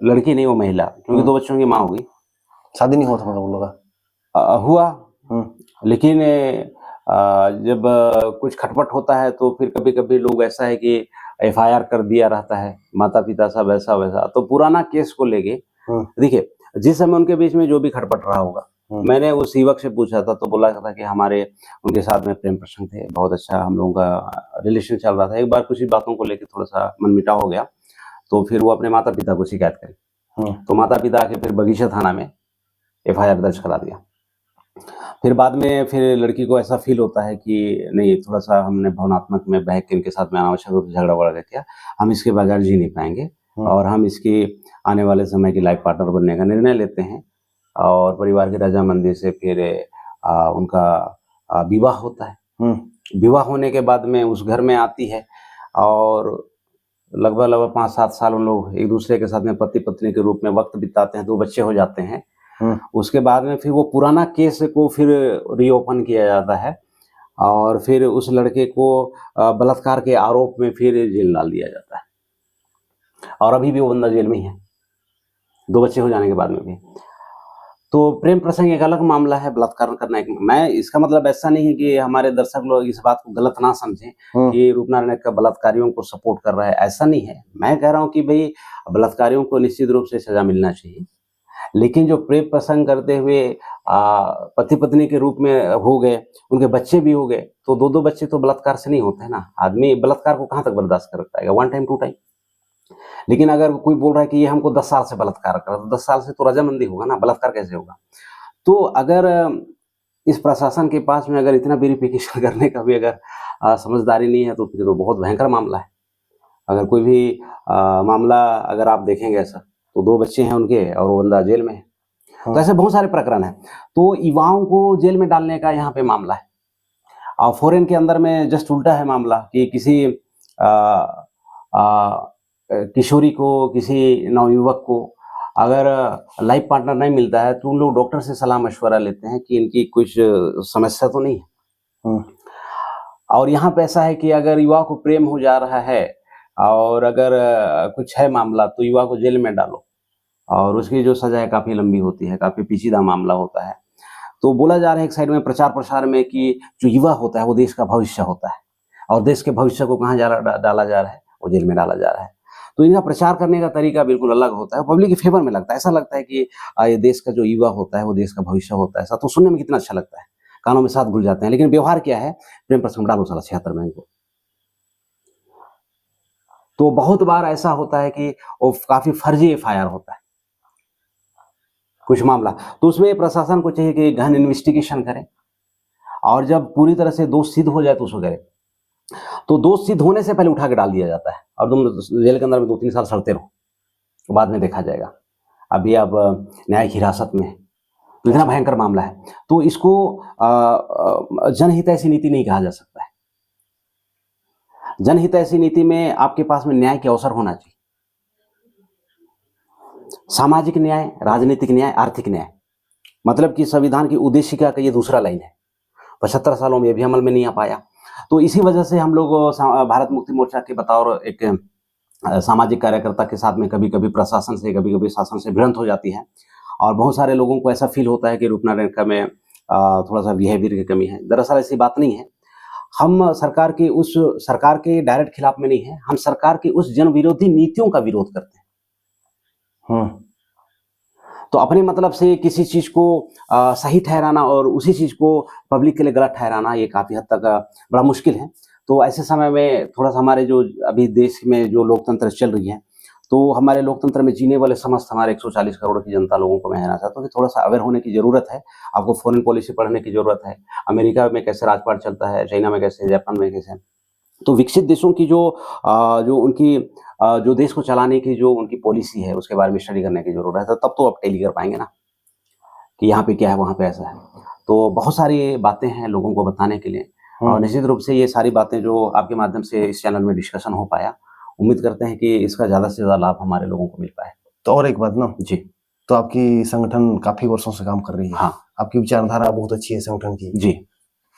Speaker 2: लड़की नहीं, वो महिला, क्योंकि 2 बच्चों की माँ होगी।
Speaker 1: शादी नहीं हुआ था मतलब उन लोगों का?
Speaker 2: हुआ,
Speaker 1: हम्म।
Speaker 2: लेकिन जब कुछ खटपट होता है तो फिर कभी-कभी लोग ऐसा है कि एफआईआर कर दिया रहता है, माता-पिता सब ऐसा-वैसा। तो पुराना केस को लेके देखिए, जिस समय उनके बीच में जो भी खटपट रहा होगा, मैंने उस युवक से पूछा था तो बोला था कि हमारे उनके साथ में प्रेम प्रसंग थे, बहुत अच्छा हम लोगों का रिलेशन चल रहा था। एक बार कुछ ही बातों को लेके थोड़ा-सा मनमुटाव हो गया, तो फिर वो अपने माता-पिता को शिकायत करी। तो माता-पिता आके फिर बगीचा थाना में एफआईआर दर्ज करा दिया। फिर बाद में फिर लड़की को ऐसा फ़ील होता है कि नहीं, थोड़ा-सा हमने भावनात्मक में बह के इनके साथ में अनावश्यक रूप से झगड़ा-वगड़ा किया, हम इसके बगैर जी नहीं पाएँगे और हम इसकी आने वाले समय की लाइफ़ पार्टनर बनने का निर्णय लेते हैं। और परिवार की रज़ामंदी से फिर उनका विवाह होता है। विवाह होने के बाद में उस घर में आती है और लगभग 5-7 साल उन लोग एक-दूसरे के साथ में पति-पत्नी के रूप में वक़्त बिताते हैं, 2 बच्चे हो जाते हैं। उसके बाद में फिर वो पुराना केस को फिर रीओपन किया जाता है और फिर उस लड़के को बलात्कार के आरोप में फिर जेल डाल दिया जाता है और अभी भी वो बंदा जेल में ही है, 2 बच्चे हो जाने के बाद में भी। तो प्रेम प्रसंग एक अलग मामला है, बलात्कार करना एक। मैं इसका मतलब ऐसा नहीं है कि हमारे दर्शक लोग इस बात को गलत ना समझें कि रूपनारायण का बलात्कारियों को सपोर्ट कर रहा है, ऐसा नहीं है। मैं कह रहा हूँ कि भई बलात्कारियों को निश्चित रूप से सज़ा मिलना चाहिए। लेकिन जो प्रेम प्रसंग करते हुए पति-पत्नी के रूप में हो गए, उनके बच्चे भी हो गए, तो 2-2 बच्चे तो बलात्कार से नहीं होते हैं ना। आदमी बलात्कार को कहाँ तक बर्दाश्त कर पाएगा? 1 टाइम, 2 टाइम। लेकिन अगर कोई बोल रहा है कि ये हमको 10 साल से बलात्कार कर रहा है, तो 10 साल से तो रज़ामंदी होगा ना, बलात्कार कैसे होगा? तो अगर इस प्रशासन के पास में अगर इतना वेरिफ़िकेशन करने का भी अगर समझदारी नहीं है, तो फिर तो बहुत भयंकर मामला है। अगर कोई भी मामला अगर आप देखेंगे ऐसा, तो 2 बच्चे हैं उनके और वो बंदा जेल में है। तो ऐसे बहुत सारे प्रकरण हैं। तो युवाओं को जेल में डालने का यहाँ पे मामला है। और फ़ॉरेन के अंदर में जस्ट उल्टा है मामला कि किसी किशोरी को, किसी नवयुवक को अगर लाइफ़ पार्टनर नहीं मिलता है, तो उन लोग डॉक्टर से सलाह-मशवरा लेते हैं कि इनकी कुछ समस्या तो नहीं है। और यहाँ पे ऐसा है कि अगर युवा को प्रेम हो जा रहा है और अगर कुछ है मामला, तो युवा को जेल में डालो और उसकी जो सज़ा है काफ़ी लंबी होती है, काफ़ी पेचीदा मामला होता है। तो बोला जा रहा है एक साइड में प्रचार-प्रसार में कि जो युवा होता है, वो देश का भविष्य होता है और देश के भविष्य को कहाँ डाला जा रहा है, वो जेल में डाला जा रहा है। तो इनका प्रचार करने का तरीका बिल्कुल अलग होता है, पब्लिक के फ़ेवर में लगता है। ऐसा लगता है कि ये देश का जो युवा होता है, वो देश का भविष्य होता है। ऐसा तो सुनने में कितना अच्छा लगता है, कानों में साथ घुल जाते हैं। लेकिन व्यवहार क्या है? प्रेम प्रसंग डालो साला 76 में इनको। तो बहुत बार ऐसा होता है कि वो काफ़ी फर्जी एफआईआर होता है, कुछ मामला। तो उसमें प्रशासन को चाहिए कि गहन इन्वेस्टिगेशन करे और जब पूरी तरह से दोष सिद्ध हो जाए तो उसको करे। तो दोष सिद्ध होने से पहले उठा के डाल दिया जाता है और तुम जेल के अंदर में 2-3 साल सड़ते रहो, तो बाद में देखा जाएगा। अभी आप न्यायिक हिरासत में हैं, तो इतना भयंकर मामला है। तो इसको जनहितैषी नीति नहीं कहा जा सकता है। जनहितैषी नीति में आपके पास में न्याय के अवसर होना चाहिए। सामाजिक न्याय, राजनीतिक न्याय, आर्थिक न्याय, मतलब कि संविधान की उद्देशिका का ये दूसरा लाइन है। 75 सालों में ये भी अमल में नहीं आ पाया। तो इसी वजह से हम लोग भारत मुक्ति मोर्चा के बतौर एक सामाजिक कार्यकर्ता के साथ में कभी-कभी प्रशासन से, कभी-कभी शासन से भिड़ंत हो जाती है और बहुत सारे लोगों को ऐसा फ़ील होता है कि रूपनारायण का में थोड़ा-सा बिहेवियर की कमी है। दरअसल ऐसी बात नहीं है। हम सरकार के डायरेक्ट खिलाफ में नहीं हैं, हम सरकार की उस जन विरोधी नीतियों का विरोध करते हैं। तो अपने मतलब से किसी चीज़ को सही ठहराना और उसी चीज़ को पब्लिक के लिए गलत ठहराना, ये काफ़ी हद तक बड़ा मुश्किल है। तो ऐसे समय में थोड़ा-सा हमारे जो अभी देश में जो लोकतंत्र चल रही है, तो हमारे लोकतंत्र में जीने वाले समस्त हमारे 140 करोड़ की जनता लोगों को मैं कहना चाहता हूँ कि थोड़ा-सा अवेयर होने की ज़रूरत है। आपको फ़ॉरेन पॉलिसी पढ़ने की ज़रूरत है। अमेरिका में कैसे राजपाट चलता है, चाइना में कैसे, जापान में कैसे। तो विकसित देशों की जो उनकी जो देश को चलाने की जो उनकी पॉलिसी है, उसके बारे में स्टडी करने की ज़रूरत है, तब तो आप टैली कर पाएँगे ना, कि यहाँ पे क्या है, वहाँ पे ऐसा है। तो बहुत सारी बातें हैं लोगों को बताने के लिए और निश्चित रूप से ये सारी बातें जो आपके माध्यम से इस चैनल में डिस्कशन हो पाया, उम्मीद करते हैं कि इसका ज़्यादा से ज़्यादा लाभ हमारे लोगों को मिल पाए।
Speaker 1: तो और एक बात ना
Speaker 2: जी।
Speaker 1: तो आपकी संगठन काफ़ी वर्षों से काम कर रही है।
Speaker 2: हाँ।
Speaker 1: आपकी विचारधारा बहुत अच्छी है संगठन की।
Speaker 2: जी।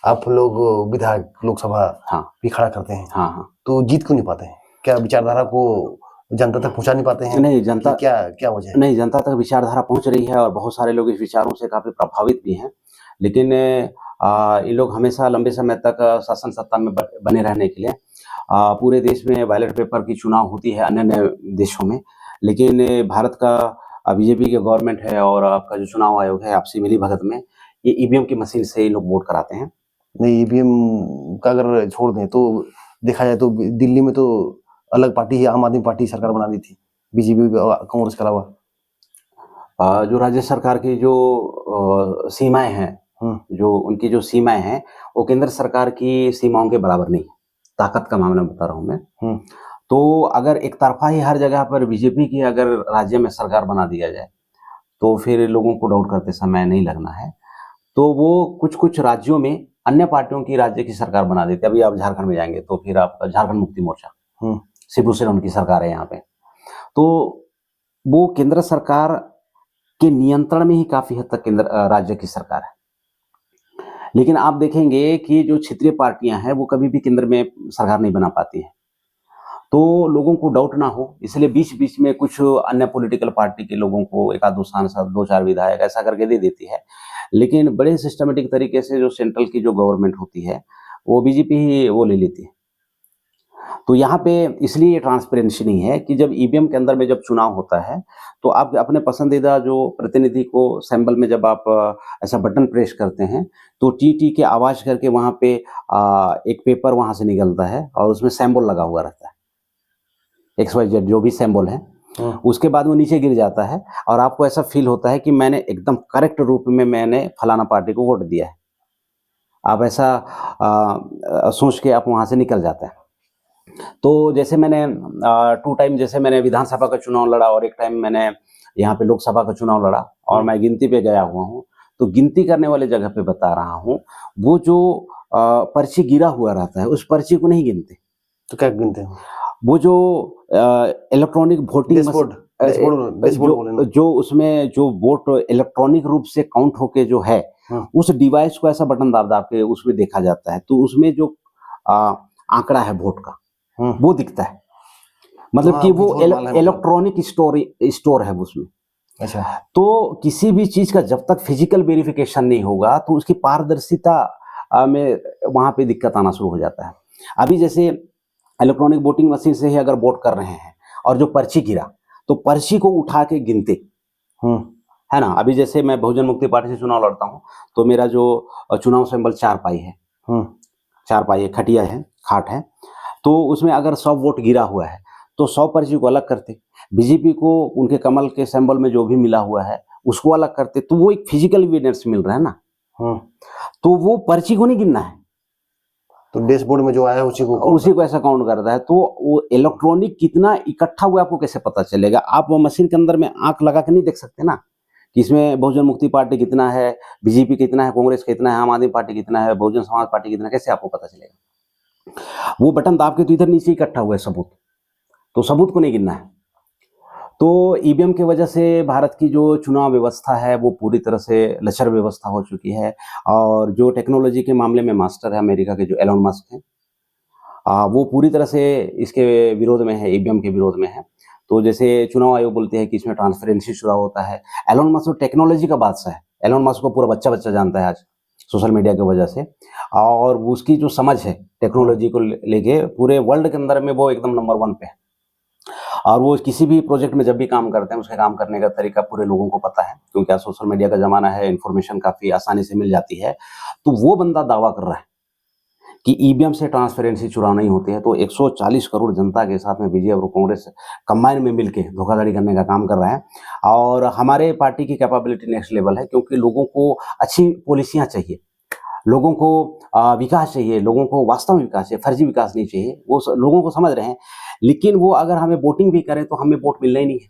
Speaker 1: आप लोग विधायक, लोकसभा
Speaker 2: हाँ।
Speaker 1: भी खड़ा करते हैं।
Speaker 2: हाँ, हाँ।
Speaker 1: तो जीत क्यों नहीं पाते हैं? क्या विचारधारा को जनता तक पहुंचा नहीं पाते हैं?
Speaker 2: नहीं जनता,
Speaker 1: क्या क्या वजह है?
Speaker 2: नहीं जनता तक विचारधारा पहुंच रही है और बहुत सारे लोग इस विचारों से काफी प्रभावित भी हैं। लेकिन ये लोग हमेशा लंबे समय तक शासन सत्ता में बने रहने के लिए पूरे देश में बैलेट पेपर की चुनाव होती है अन्य अन्य देशों में। लेकिन भारत का बीजेपी की गवर्नमेंट है और आपका जो चुनाव आयोग है आपसी मिलीभगत में ये ईवीएम की मशीन से ही लोग वोट कराते हैं।
Speaker 1: नहीं, ईवीएम का अगर छोड़ दें तो देखा जाए तो दिल्ली में तो अलग पार्टी है, आम आदमी पार्टी सरकार बना दी थी, बीजेपी कांग्रेस के अलावा।
Speaker 2: जो राज्य सरकार की जो सीमाएं हैं, जो उनकी जो सीमाएं हैं वो केंद्र सरकार की सीमाओं के बराबर नहीं है। ताकत का मामला बता रहा हूं मैं। तो अगर एक तरफा ही हर जगह पर बीजेपी की अगर राज्य में सरकार बना दिया जाए तो फिर लोगों को डाउट करते समय नहीं लगना है। तो वो कुछ कुछ राज्यों में अन्य पार्टियों की राज्य की सरकार बना देते। अभी आप झारखंड में जाएंगे तो फिर आप झारखंड मुक्ति मोर्चा, शिबू सोरेन उनकी सरकार है यहाँ पे। तो वो केंद्र सरकार के नियंत्रण में ही काफी हद तक केंद्र राज्य की सरकार है। लेकिन आप देखेंगे कि जो क्षेत्रीय पार्टियां हैं वो कभी भी केंद्र में सरकार नहीं बना पाती है। तो लोगों को डाउट ना हो इसलिए बीच बीच में कुछ अन्य पॉलिटिकल पार्टी के लोगों को एक आध दो सांसद, दो चार विधायक ऐसा करके दे देती है। लेकिन बड़े सिस्टमेटिक तरीके से जो सेंट्रल की जो गवर्नमेंट होती है वो बीजेपी ही वो ले लेती है। तो यहाँ पे इसलिए ट्रांसपेरेंसी नहीं है कि जब ईवीएम के अंदर में जब चुनाव होता है तो आप अपने पसंदीदा जो प्रतिनिधि को सैंबल में जब आप ऐसा बटन प्रेस करते हैं तो टी टी के आवाज करके वहाँ पे एक पेपर वहाँ से निकलता है और उसमें सैंबल लगा हुआ रहता है, XYZ जो भी सैंबल है। उसके बाद वो नीचे गिर जाता है और आपको ऐसा फील होता है कि मैंने एकदम करेक्ट रूप में मैंने फलाना पार्टी को वोट दिया है। आप ऐसा सोच के आप वहाँ से निकल जाते हैं। तो जैसे मैंने 2 टाइम जैसे मैंने विधानसभा का चुनाव लड़ा और एक टाइम मैंने यहाँ पे लोकसभा का चुनाव लड़ा और मैं गिनती पे गया हुआ हूँ। तो गिनती करने वाले जगह पे बता रहा हूँ, वो जो पर्ची गिरा हुआ रहता है उस पर्ची को नहीं गिनते।
Speaker 1: तो क्या गिनते हैं?
Speaker 2: वो जो इलेक्ट्रॉनिक वोटिंग जो उसमें जो वोट इलेक्ट्रॉनिक रूप से काउंट होके जो है उस डिवाइस को ऐसा बटन दाब के उसमें देखा जाता है। तो उसमें जो आंकड़ा है वोट का वो दिखता है, मतलब कि वो इलेक्ट्रॉनिक स्टोर है उसमें।
Speaker 1: अच्छा।
Speaker 2: तो किसी भी चीज का जब तक फिजिकल वेरिफिकेशन नहीं होगा तो उसकी पारदर्शिता में वहां पे दिक्कत आना शुरू हो जाता है। अभी जैसे इलेक्ट्रॉनिक वोटिंग मशीन से ही अगर वोट कर रहे हैं और जो पर्ची गिरा तो पर्ची को उठा के गिनते है ना। अभी जैसे मैं बहुजन मुक्ति पार्टी से चुनाव लड़ता हूँ तो मेरा जो चुनाव सिंबल 4 पाई है, 4 पाई है, खटिया है, खाट है। तो उसमें अगर 100 वोट गिरा हुआ है तो 100 पर्ची को अलग करते, बीजेपी को उनके कमल के सिंबल में जो भी मिला हुआ है उसको अलग करते। तो वो एक फिजिकल एविडेंस मिल रहा है ना। तो वो पर्ची को नहीं गिनना है,
Speaker 1: तो डैशबोर्ड में जो आया है उसी को
Speaker 2: ऐसा काउंट करता है। तो वो इलेक्ट्रॉनिक कितना इकट्ठा हुआ आपको कैसे पता चलेगा? आप वो मशीन के अंदर में आंख लगा के नहीं देख सकते ना कि इसमें बहुजन मुक्ति पार्टी कितना है, बीजेपी कितना है, कांग्रेस कितना है, आम आदमी पार्टी कितना है, बहुजन समाज पार्टी कितना है, कैसे आपको पता चलेगा? वो बटन दाब के तो इधर नीचे इकट्ठा हुआ है सबूत, तो सबूत को नहीं गिनना है। तो ईवीएम की वजह से भारत की जो चुनाव व्यवस्था है वो पूरी तरह से लचर व्यवस्था हो चुकी है। और जो टेक्नोलॉजी के मामले में मास्टर है अमेरिका के जो एलोन मस्क हैं, वो पूरी तरह से इसके विरोध में है, ईवीएम के विरोध में है। तो जैसे चुनाव आयोग बोलते हैं कि इसमें ट्रांसपेरेंसी चुनाव होता है। एलोन मस्क टेक्नोलॉजी का बादशाह है। एलोन मस्क को पूरा बच्चा बच्चा जानता है आज सोशल मीडिया की वजह से, और उसकी जो समझ है टेक्नोलॉजी को लेके पूरे वर्ल्ड के अंदर में वो एकदम नंबर 1 पे है। और वो किसी भी प्रोजेक्ट में जब भी काम करते हैं उसके काम करने का तरीका पूरे लोगों को पता है, क्योंकि आज सोशल मीडिया का जमाना है, इन्फॉर्मेशन काफी आसानी से मिल जाती है। तो वो बंदा दावा कर रहा है कि ईवीएम से ट्रांसपेरेंसी चुनाव नहीं होती है। तो 140 करोड़ जनता के साथ में बीजेपी और कांग्रेस कंबाइन में मिलके धोखाधड़ी करने का काम कर रहा है। और हमारे पार्टी की कैपेबिलिटी नेक्स्ट लेवल है, क्योंकि लोगों को अच्छी पॉलिसियां चाहिए, लोगों को विकास चाहिए, लोगों को वास्तव में विकास चाहिए, फर्जी विकास नहीं चाहिए। वो लोगों को समझ रहे हैं, लेकिन वो अगर हमें वोटिंग भी करें तो हमें वोट मिलना ही नहीं है।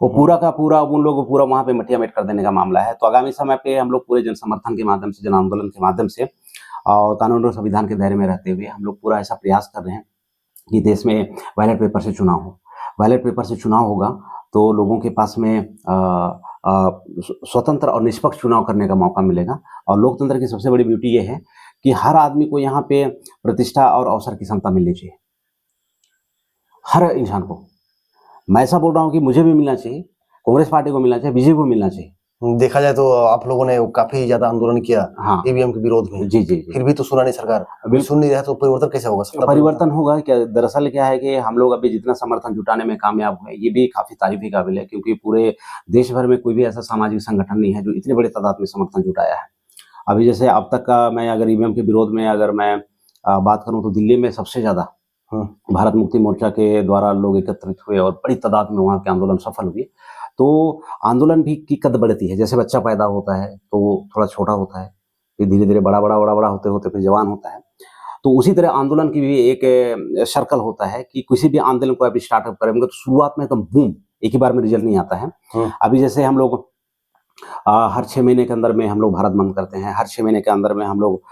Speaker 2: वो पूरा का पूरा उन लोगों को पूरा वहां पे मटिया मेट कर देने का मामला है। तो आगामी समय पे हम लोग पूरे जन समर्थन के माध्यम से, जन आंदोलन के माध्यम से और कानून और संविधान के दायरे में रहते हुए हम लोग पूरा ऐसा प्रयास कर रहे हैं कि देश में बैलेट पेपर से चुनाव हो। बैलेट पेपर से चुनाव होगा तो लोगों के पास में स्वतंत्र और निष्पक्ष चुनाव करने का मौका मिलेगा। और लोकतंत्र की सबसे बड़ी ब्यूटी ये है कि हर आदमी को यहाँ पे प्रतिष्ठा और अवसर की क्षमता मिलनी चाहिए। हर इंसान को। मैं ऐसा बोल रहा हूँ कि मुझे भी मिलना चाहिए, कांग्रेस पार्टी को मिलना चाहिए, बीजेपी को मिलना चाहिए।
Speaker 1: देखा जाए तो आप लोगों ने काफी ज्यादा आंदोलन किया
Speaker 2: हाँ।
Speaker 1: ईवीएम के विरोध में,
Speaker 2: जी, जी, जी।
Speaker 1: फिर भी तो सुना नहीं सरकार।
Speaker 2: बिल्कुल।
Speaker 1: सुन नहीं रहा तो परिवर्तन कैसे होगा? सत्ता
Speaker 2: परिवर्तन होगा क्या? दरअसल क्या है कि हम लोग अभी जितना समर्थन जुटाने में कामयाब हुए, ये भी काफ़ी तारीफ़ के काबिल है, क्योंकि पूरे देश भर में कोई भी ऐसा सामाजिक संगठन नहीं है जो इतनी बड़ी तादाद में समर्थन जुटाया है। अभी जैसे अब तक का मैं अगर ईवीएम के विरोध में अगर मैं बात करूँ तो दिल्ली में सबसे ज़्यादा भारत मुक्ति मोर्चा के द्वारा लोग एकत्रित हुए और बड़ी तादाद में वहाँ के आंदोलन सफल हुए। तो आंदोलन भी की कद बढ़ती है, जैसे बच्चा पैदा होता है तो वो थोड़ा छोटा होता है, फिर धीरे-धीरे बड़ा होते-होते फिर जवान होता है। तो उसी तरह आंदोलन की भी एक सर्कल होता है कि किसी भी आंदोलन को आप स्टार्टअप करेंगे तो शुरुआत में एकदम बूम एक ही बार में रिजल्ट नहीं आता है। अभी जैसे हम लोग हर 6 महीने के अंदर में हम लोग भारत बंद करते हैं, हर 6 महीने के अंदर में हम लोग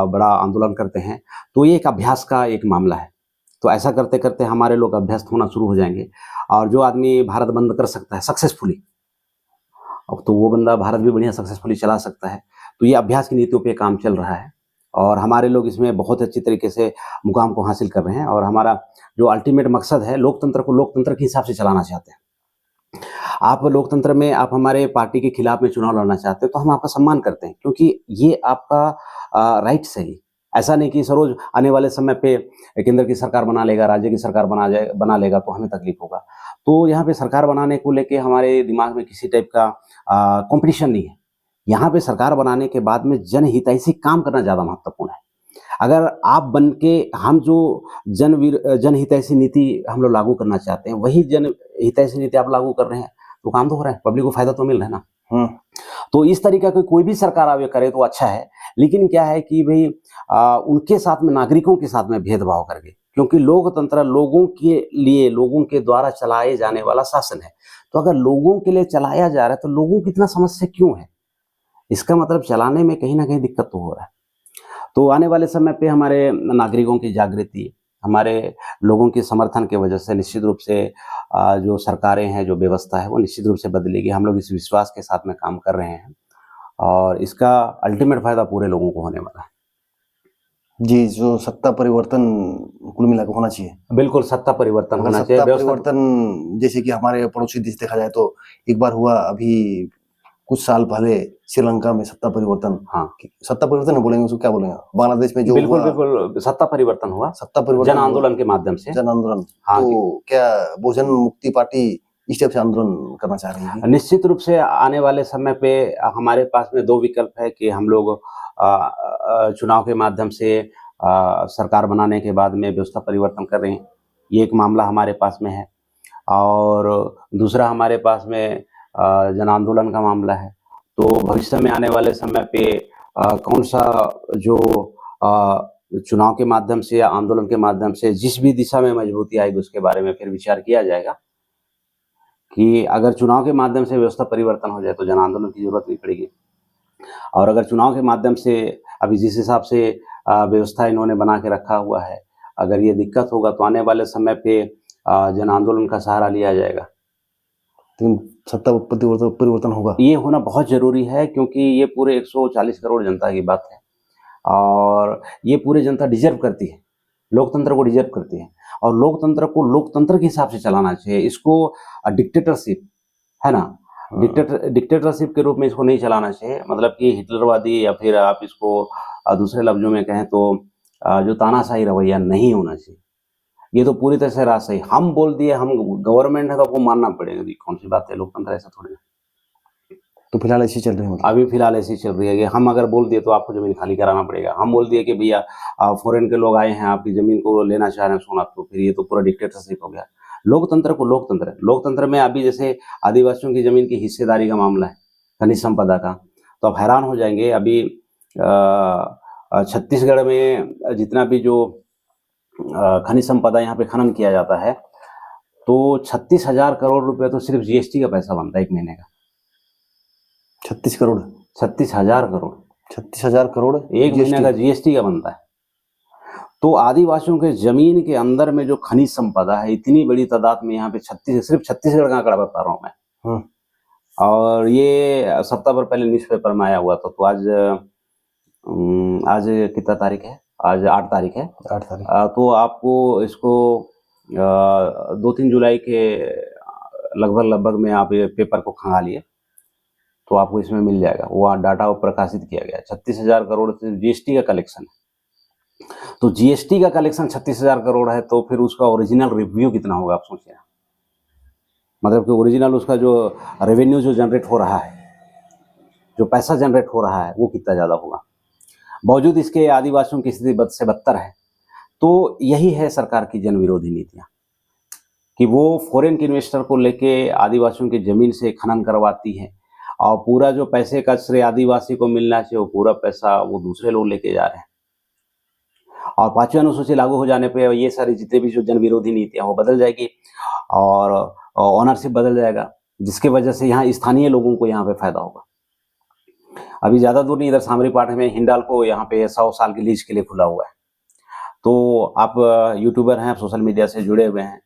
Speaker 2: बड़ा आंदोलन करते हैं, तो ये एक अभ्यास का एक मामला है। तो ऐसा करते-करते हमारे लोग अभ्यस्त होना शुरू हो जाएँगे और जो आदमी भारत बंद कर सकता है सक्सेसफुली, अब तो वो बंदा भारत भी बढ़िया सक्सेसफुली चला सकता है। तो ये अभ्यास की नीतियों पे काम चल रहा है और हमारे लोग इसमें बहुत अच्छी तरीके से मुकाम को हासिल कर रहे हैं और हमारा जो अल्टीमेट मकसद है, लोकतंत्र को लोकतंत्र के हिसाब से चलाना चाहते हैं। आप लोकतंत्र में आप हमारे पार्टी के खिलाफ में चुनाव लड़ना चाहते हैं, तो हम आपका सम्मान करते हैं, क्योंकि ये आपका राइट्स है ये। ऐसा नहीं कि सरोज आने वाले समय पे केंद्र की सरकार बना लेगा, राज्य की सरकार बना लेगा तो हमें तकलीफ होगा। तो यहाँ पे सरकार बनाने को लेके हमारे दिमाग में किसी टाइप का कॉम्पिटिशन नहीं है। यहाँ पे सरकार बनाने के बाद में जनहितैषी काम करना ज़्यादा महत्वपूर्ण है। अगर आप बन के हम जो जनहितैषी नीति हम लोग लागू करना चाहते हैं, वही जनहितैषी नीति आप लागू कर रहे हैं, तो काम तो हो रहा है, पब्लिक को फ़ायदा तो मिल रहा है ना। तो इस तरीक़ा की कोई भी सरकार आगे करे तो अच्छा है, लेकिन क्या है कि भई उनके साथ में नागरिकों के साथ में भेदभाव करके, क्योंकि लोकतंत्र लोगों के लिए, लोगों के द्वारा चलाए जाने वाला शासन है। तो अगर लोगों के लिए चलाया जा रहा है, तो लोगों को इतना समस्या क्यों है? इसका मतलब चलाने में कहीं न कहीं दिक्कत तो हो रहा है। तो आने वाले समय पे हमारे नागरिकों की जागृति, हमारे लोगों के समर्थन की वजह से निश्चित रूप से जो सरकारें हैं, जो व्यवस्था है, वो निश्चित रूप से बदलेगी। हम लोग इस विश्वास के साथ में काम कर रहे हैं और इसका अल्टीमेट फ़ायदा पूरे लोगों को होने वाला है।
Speaker 1: जी, जो सत्ता परिवर्तन कुल मिला के होना चाहिए।
Speaker 2: बिल्कुल, सत्ता परिवर्तन होना चाहिए।
Speaker 1: सत्ता परिवर्तन जैसे कि हमारे पड़ोसी देश देखा जाए तो एक बार हुआ अभी कुछ साल पहले श्रीलंका में सत्ता परिवर्तन।
Speaker 2: हाँ।
Speaker 1: सत्ता परिवर्तन नहीं बोलेंगे, उसको क्या बोलेंगे? बांग्लादेश में जो
Speaker 2: बिल्कुल,
Speaker 1: हुआ,
Speaker 2: बिल्कुल, सत्ता परिवर्तन हुआ,
Speaker 1: सत्ता परिवर्तन
Speaker 2: जन
Speaker 1: हुआ,
Speaker 2: आंदोलन के माध्यम से।
Speaker 1: जन आंदोलन।
Speaker 2: हाँ,
Speaker 1: तो क्या बहुजन मुक्ति पार्टी इस टाइप से आंदोलन करना चाह रही है?
Speaker 2: निश्चित रूप से आने वाले समय पे हमारे पास में 2 विकल्प है कि हम लोग चुनाव के माध्यम से सरकार बनाने के बाद में व्यवस्था परिवर्तन कर रहे हैं। ये एक मामला हमारे पास में है और दूसरा हमारे पास में जन आंदोलन का मामला है। तो भविष्य में आने वाले समय पे कौन-सा जो चुनाव के माध्यम से या आंदोलन के माध्यम से जिस भी दिशा में मजबूती आएगी उसके बारे में फिर विचार किया जाएगा कि अगर चुनाव के माध्यम से व्यवस्था परिवर्तन हो जाए तो जन आंदोलन की ज़रूरत नहीं पड़ेगी और अगर चुनाव के माध्यम से अभी जिस हिसाब से व्यवस्था इन्होंने बना के रखा हुआ है, अगर ये दिक्कत होगा तो आने वाले समय पे जन आंदोलन का सहारा लिया जाएगा।
Speaker 1: लेकिन सत्ता परिवर्तन होगा।
Speaker 2: ये होना बहुत ज़रूरी है क्योंकि ये पूरे 140 करोड़ जनता की बात है और ये पूरी जनता डिज़र्व करती है, लोकतंत्र को डिज़र्व करती है और लोकतंत्र को लोकतंत्र के हिसाब से चलाना चाहिए। इसको डिक्टेटरशिप, है ना? डिक्टेटरशिप के रूप में इसको नहीं चलाना चाहिए, मतलब कि हिटलरवादी या फिर आप इसको दूसरे लफ्ज़ों में कहें तो जो तानाशाही रवैया नहीं होना चाहिए। ये तो पूरी तरह से राजशाही, हम बोल दिए, हम गवर्नमेंट है तो आपको मानना पड़ेगा, ये कौन-सी बात है, लोकतंत्र ऐसा थोड़ी है।
Speaker 1: तो फिलहाल ऐसी चल रही है मतलब?
Speaker 2: अभी फिलहाल ऐसी चल रही है कि हम अगर बोल दिए तो आपको ज़मीन खाली कराना पड़ेगा। हम बोल दिए कि भैया फ़ॉरेन के लोग आए हैं, आपकी ज़मीन को लेना चाह रहे हैं सोना, तो फिर ये तो पूरा डिक्टेटरशिप हो गया। लोकतंत्र को लोकतंत्र में अभी जैसे आदिवासियों की ज़मीन की हिस्सेदारी का मामला है, खनिज संपदा का, तो आप हैरान हो जाएँगे। अभी छत्तीसगढ़ में जितना भी जो खनिज संपदा यहाँ पे खनन किया जाता है, तो 36,000 करोड़ रुपए तो सिर्फ़ जीएसटी का पैसा बनता है 1 महीने का।
Speaker 1: 36 करोड़?
Speaker 2: 36,000 करोड़।
Speaker 1: 36,000 करोड़
Speaker 2: 1 महीने का जीएसटी का बनता है। तो आदिवासियों के ज़मीन के अंदर में जो खनिज संपदा है, इतनी बड़ी तादाद में यहाँ पे सिर्फ़ छत्तीसगढ़ का आंकड़ा बता रहा हूँ मैं। और ये सप्ताह भर पहले न्यूज़पेपर में आया हुआ था, तो आज कितना तारीख है? आज 8 तारीख है।
Speaker 1: 8 तारीख।
Speaker 2: तो आपको इसको 2-3 जुलाई के लगभग में आप ये पेपर को खंगालिए तो आपको इसमें मिल जाएगा। वहाँ डाटा प्रकाशित किया गया है। 36,000 करोड़ जीएसटी का कलेक्शन है। तो जीएसटी का कलेक्शन 36,000 करोड़ है तो फिर उसका ओरिजिनल रिव्यू कितना होगा आप सोचिए। मतलब कि ओरिजिनल उसका जो रेवेन्यू जो जनरेट हो रहा है, जो पैसा जनरेट हो रहा है वो कितना ज़्यादा होगा। बावजूद इसके आदिवासियों की स्थिति बद से बदतर है। तो यही है सरकार की जन विरोधी नीतियाँ कि वो फॉरेन के इन्वेस्टर को लेके आदिवासियों की ज़मीन से खनन करवाती है और पूरा जो पैसे का श्रेय आदिवासी को मिलना चाहिए वो पूरा पैसा वो दूसरे लोग लेके जा रहे हैं। और 5वीं अनुसूची लागू हो जाने पे ये सारी जितने भी जो जन विरोधी नीतियाँ वो बदल जाएगी और ओनरशिप बदल जाएगा, जिसकी वजह से यहाँ स्थानीय लोगों को यहाँ पे फ़ायदा होगा। अभी ज़्यादा दूर नहीं, इधर सामरीपाट में हिंडाल्को यहाँ पे 100 साल की लीज के लिए खुला हुआ है। तो आप यूट्यूबर हैं, आप सोशल मीडिया से जुड़े हुए हैं,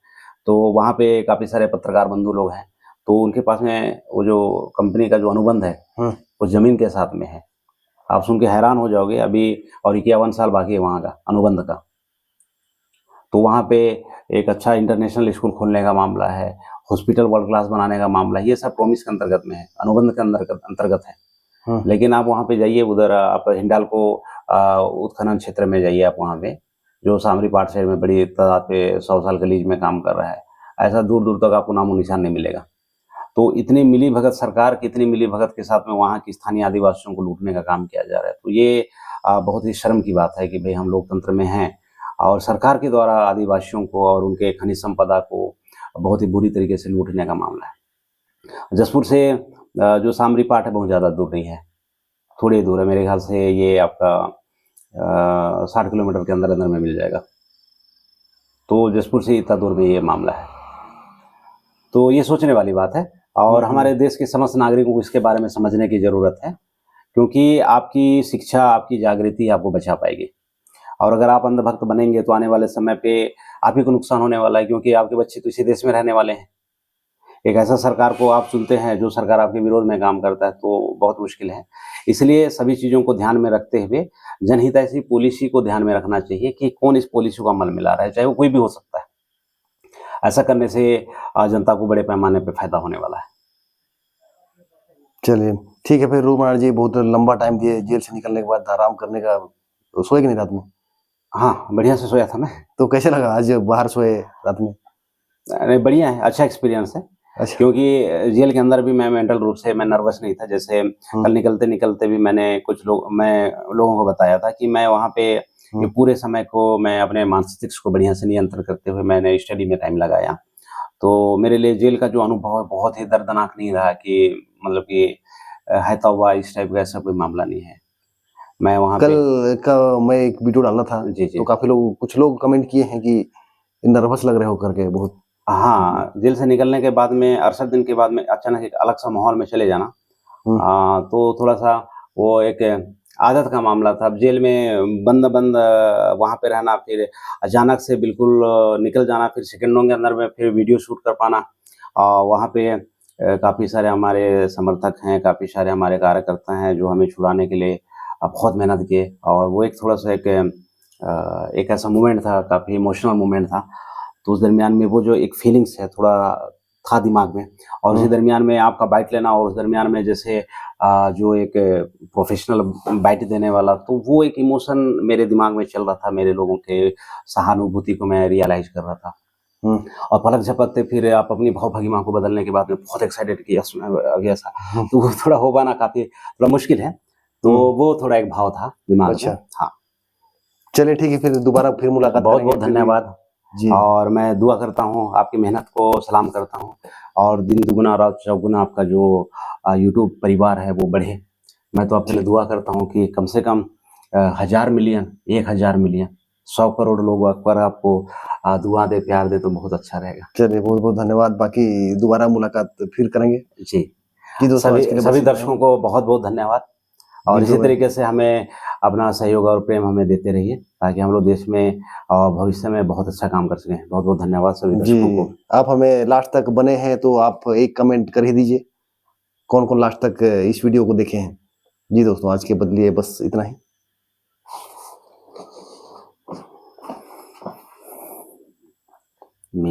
Speaker 2: तो वहाँ पे काफ़ी सारे पत्रकार बंधु लोग हैं, तो उनके पास में वो जो कंपनी का जो अनुबंध है वो ज़मीन के साथ में है। आप सुन के हैरान हो जाओगे, अभी और 51 साल बाकी है वहाँ का अनुबंध का। तो वहाँ पे एक अच्छा इंटरनेशनल स्कूल खोलने का मामला है, हॉस्पिटल वर्ल्ड क्लास बनाने का मामला है, ये सब प्रॉमिस के अंतर्गत में है, अनुबंध के अंतर्गत है। लेकिन आप वहाँ पे जाइए, उधर आप हिंडाल्को उत्खनन क्षेत्र में जाइए, आप वहाँ पे जो सामरीपाट शहर में बड़ी तादाद पे 100 साल के लीज में काम कर रहा है, ऐसा दूर दूर तक आपको नामो निशान नहीं मिलेगा। तो इतनी मिली भगत, सरकार की इतनी मिली भगत के साथ में वहाँ की स्थानीय आदिवासियों को लूटने का काम किया जा रहा है। तो ये बहुत ही शर्म की बात है कि भाई हम लोकतंत्र में हैं और सरकार के द्वारा आदिवासियों को और उनके खनिज संपदा को बहुत ही बुरी तरीके से लूटने का मामला है। जसपुर से जो सामरीपाट है बहुत ज़्यादा दूर नहीं है, थोड़ी दूर है, मेरे ख्याल से ये आपका 60 किलोमीटर के अंदर में मिल जाएगा। तो जसपुर से इतना दूर में ये मामला है, तो ये सोचने वाली बात है और हमारे देश के समस्त नागरिकों को इसके बारे में समझने की ज़रूरत है, क्योंकि आपकी शिक्षा, आपकी जागृति आपको बचा पाएगी। और अगर आप अंधभक्त बनेंगे तो आने वाले समय पे आप ही को नुकसान होने वाला है, क्योंकि आपके बच्चे तो इसी देश में रहने वाले हैं। एक ऐसा सरकार को आप चुनते हैं जो सरकार आपके विरोध में काम करता है, तो बहुत मुश्किल है। इसलिए सभी चीज़ों को ध्यान में रखते हुए जनहितैषी पॉलिसी को ध्यान में रखना चाहिए कि कौन इस पॉलिसी को अमल में ला रहा है, चाहे वो कोई भी हो सकता है। ऐसा करने से जनता को बड़े पैमाने पे फायदा होने वाला है।
Speaker 1: चलिए ठीक है, फिर रूप महाराज जी बहुत लंबा टाइम दिए, जेल से निकलने के बाद आराम करने का, तो सोए कि नहीं रात में?
Speaker 2: हाँ, बढ़िया से सोया था मैं।
Speaker 1: तो कैसे लगा आज बाहर सोए रात में?
Speaker 2: अरे बढ़िया है, अच्छा एक्सपीरियंस है।
Speaker 1: अच्छा।
Speaker 2: क्योंकि जेल के अंदर भी मैं मेंटल रूप से मैं नर्वस नहीं था। जैसे कल निकलते मैं लोगों को बताया था कि मैं वहाँ पे ये पूरे समय को मैं अपने मानसिक को बढ़िया से नियंत्रण करते हुए मैंने स्टडी में टाइम लगाया। तो मेरे लिए जेल का जो अनुभव है बहुत ही दर्दनाक नहीं रहा कि मतलब कि है तौबा इस टाइप का, ऐसा कोई मामला नहीं है। मैं वहाँ पे
Speaker 1: कल का मैं एक वीडियो डालना था,
Speaker 2: जी।
Speaker 1: तो काफी लोग, कुछ लोग कमेंट किए हैं कि नर्वस लग रहे हो करके बहुत।
Speaker 2: हाँ, जेल से निकलने के बाद में 68 दिन के बाद में अचानक एक अलग सा माहौल में चले जाना, तो थोड़ा-सा वो एक आदत का मामला था। अब जेल में बंद वहाँ पे रहना, फिर अचानक से बिल्कुल निकल जाना, फिर सेकंडों के अंदर में फिर वीडियो शूट कर पाना। वहाँ पे काफ़ी सारे हमारे समर्थक हैं, काफ़ी सारे हमारे कार्यकर्ता हैं जो हमें छुड़ाने के लिए बहुत मेहनत किए और वो एक थोड़ा-सा एक ऐसा मोमेंट था, काफ़ी इमोशनल मोमेंट था। तो उस दरमियान में वो जो एक फीलिंग्स है थोड़ा था दिमाग में, और उसी दरमियान में आपका बाइट लेना और उस दरमियान में जैसे जो एक प्रोफेशनल बाइट देने वाला, तो वो एक इमोशन मेरे दिमाग में चल रहा था, मेरे लोगों के सहानुभूति को मैं रियलाइज कर रहा था। और पलक झपकते फिर आप अपनी भाव-भंगिमा को बदलने के बाद में बहुत एक्साइटेड कि यस मैं आ गया था। तो वो थोड़ा हो पाना काफ़ी थोड़ा मुश्किल है। तो वो थोड़ा एक भाव था दिमाग में। हाँ।
Speaker 1: चलिए ठीक है, फिर दोबारा फिर मुलाकात करेंगे।
Speaker 2: बहुत-बहुत धन्यवाद।
Speaker 1: जी।
Speaker 2: और मैं दुआ करता हूँ, आपकी मेहनत को सलाम करता हूँ और दिन दुगुना रात चौगुना आपका जो यूट्यूब परिवार है वो बढ़े। मैं तो आपके लिए दुआ करता हूँ कि कम से कम 1000 मिलियन, 1000 मिलियन, 100 करोड़ लोग अगर आपको दुआ दे, प्यार दे तो बहुत अच्छा रहेगा।
Speaker 1: चलिए बहुत-बहुत धन्यवाद, बाकी दोबारा मुलाकात फिर करेंगे।
Speaker 2: जी।
Speaker 1: दोस्तों
Speaker 2: सभी दर्शकों को बहुत-बहुत धन्यवाद और इसी तरीके से हमें अपना सहयोग और प्रेम हमें देते रहिए ताकि हम लोग देश में भविष्य में बहुत अच्छा काम कर सकें। बहुत-बहुत धन्यवाद सभी दर्शकों को।
Speaker 1: आप हमें लास्ट तक बने हैं तो आप एक कमेंट कर ही दीजिए, कौन-कौन लास्ट तक इस वीडियो को देखे हैं। जी दोस्तों, आज के बदलिए बस इतना ही।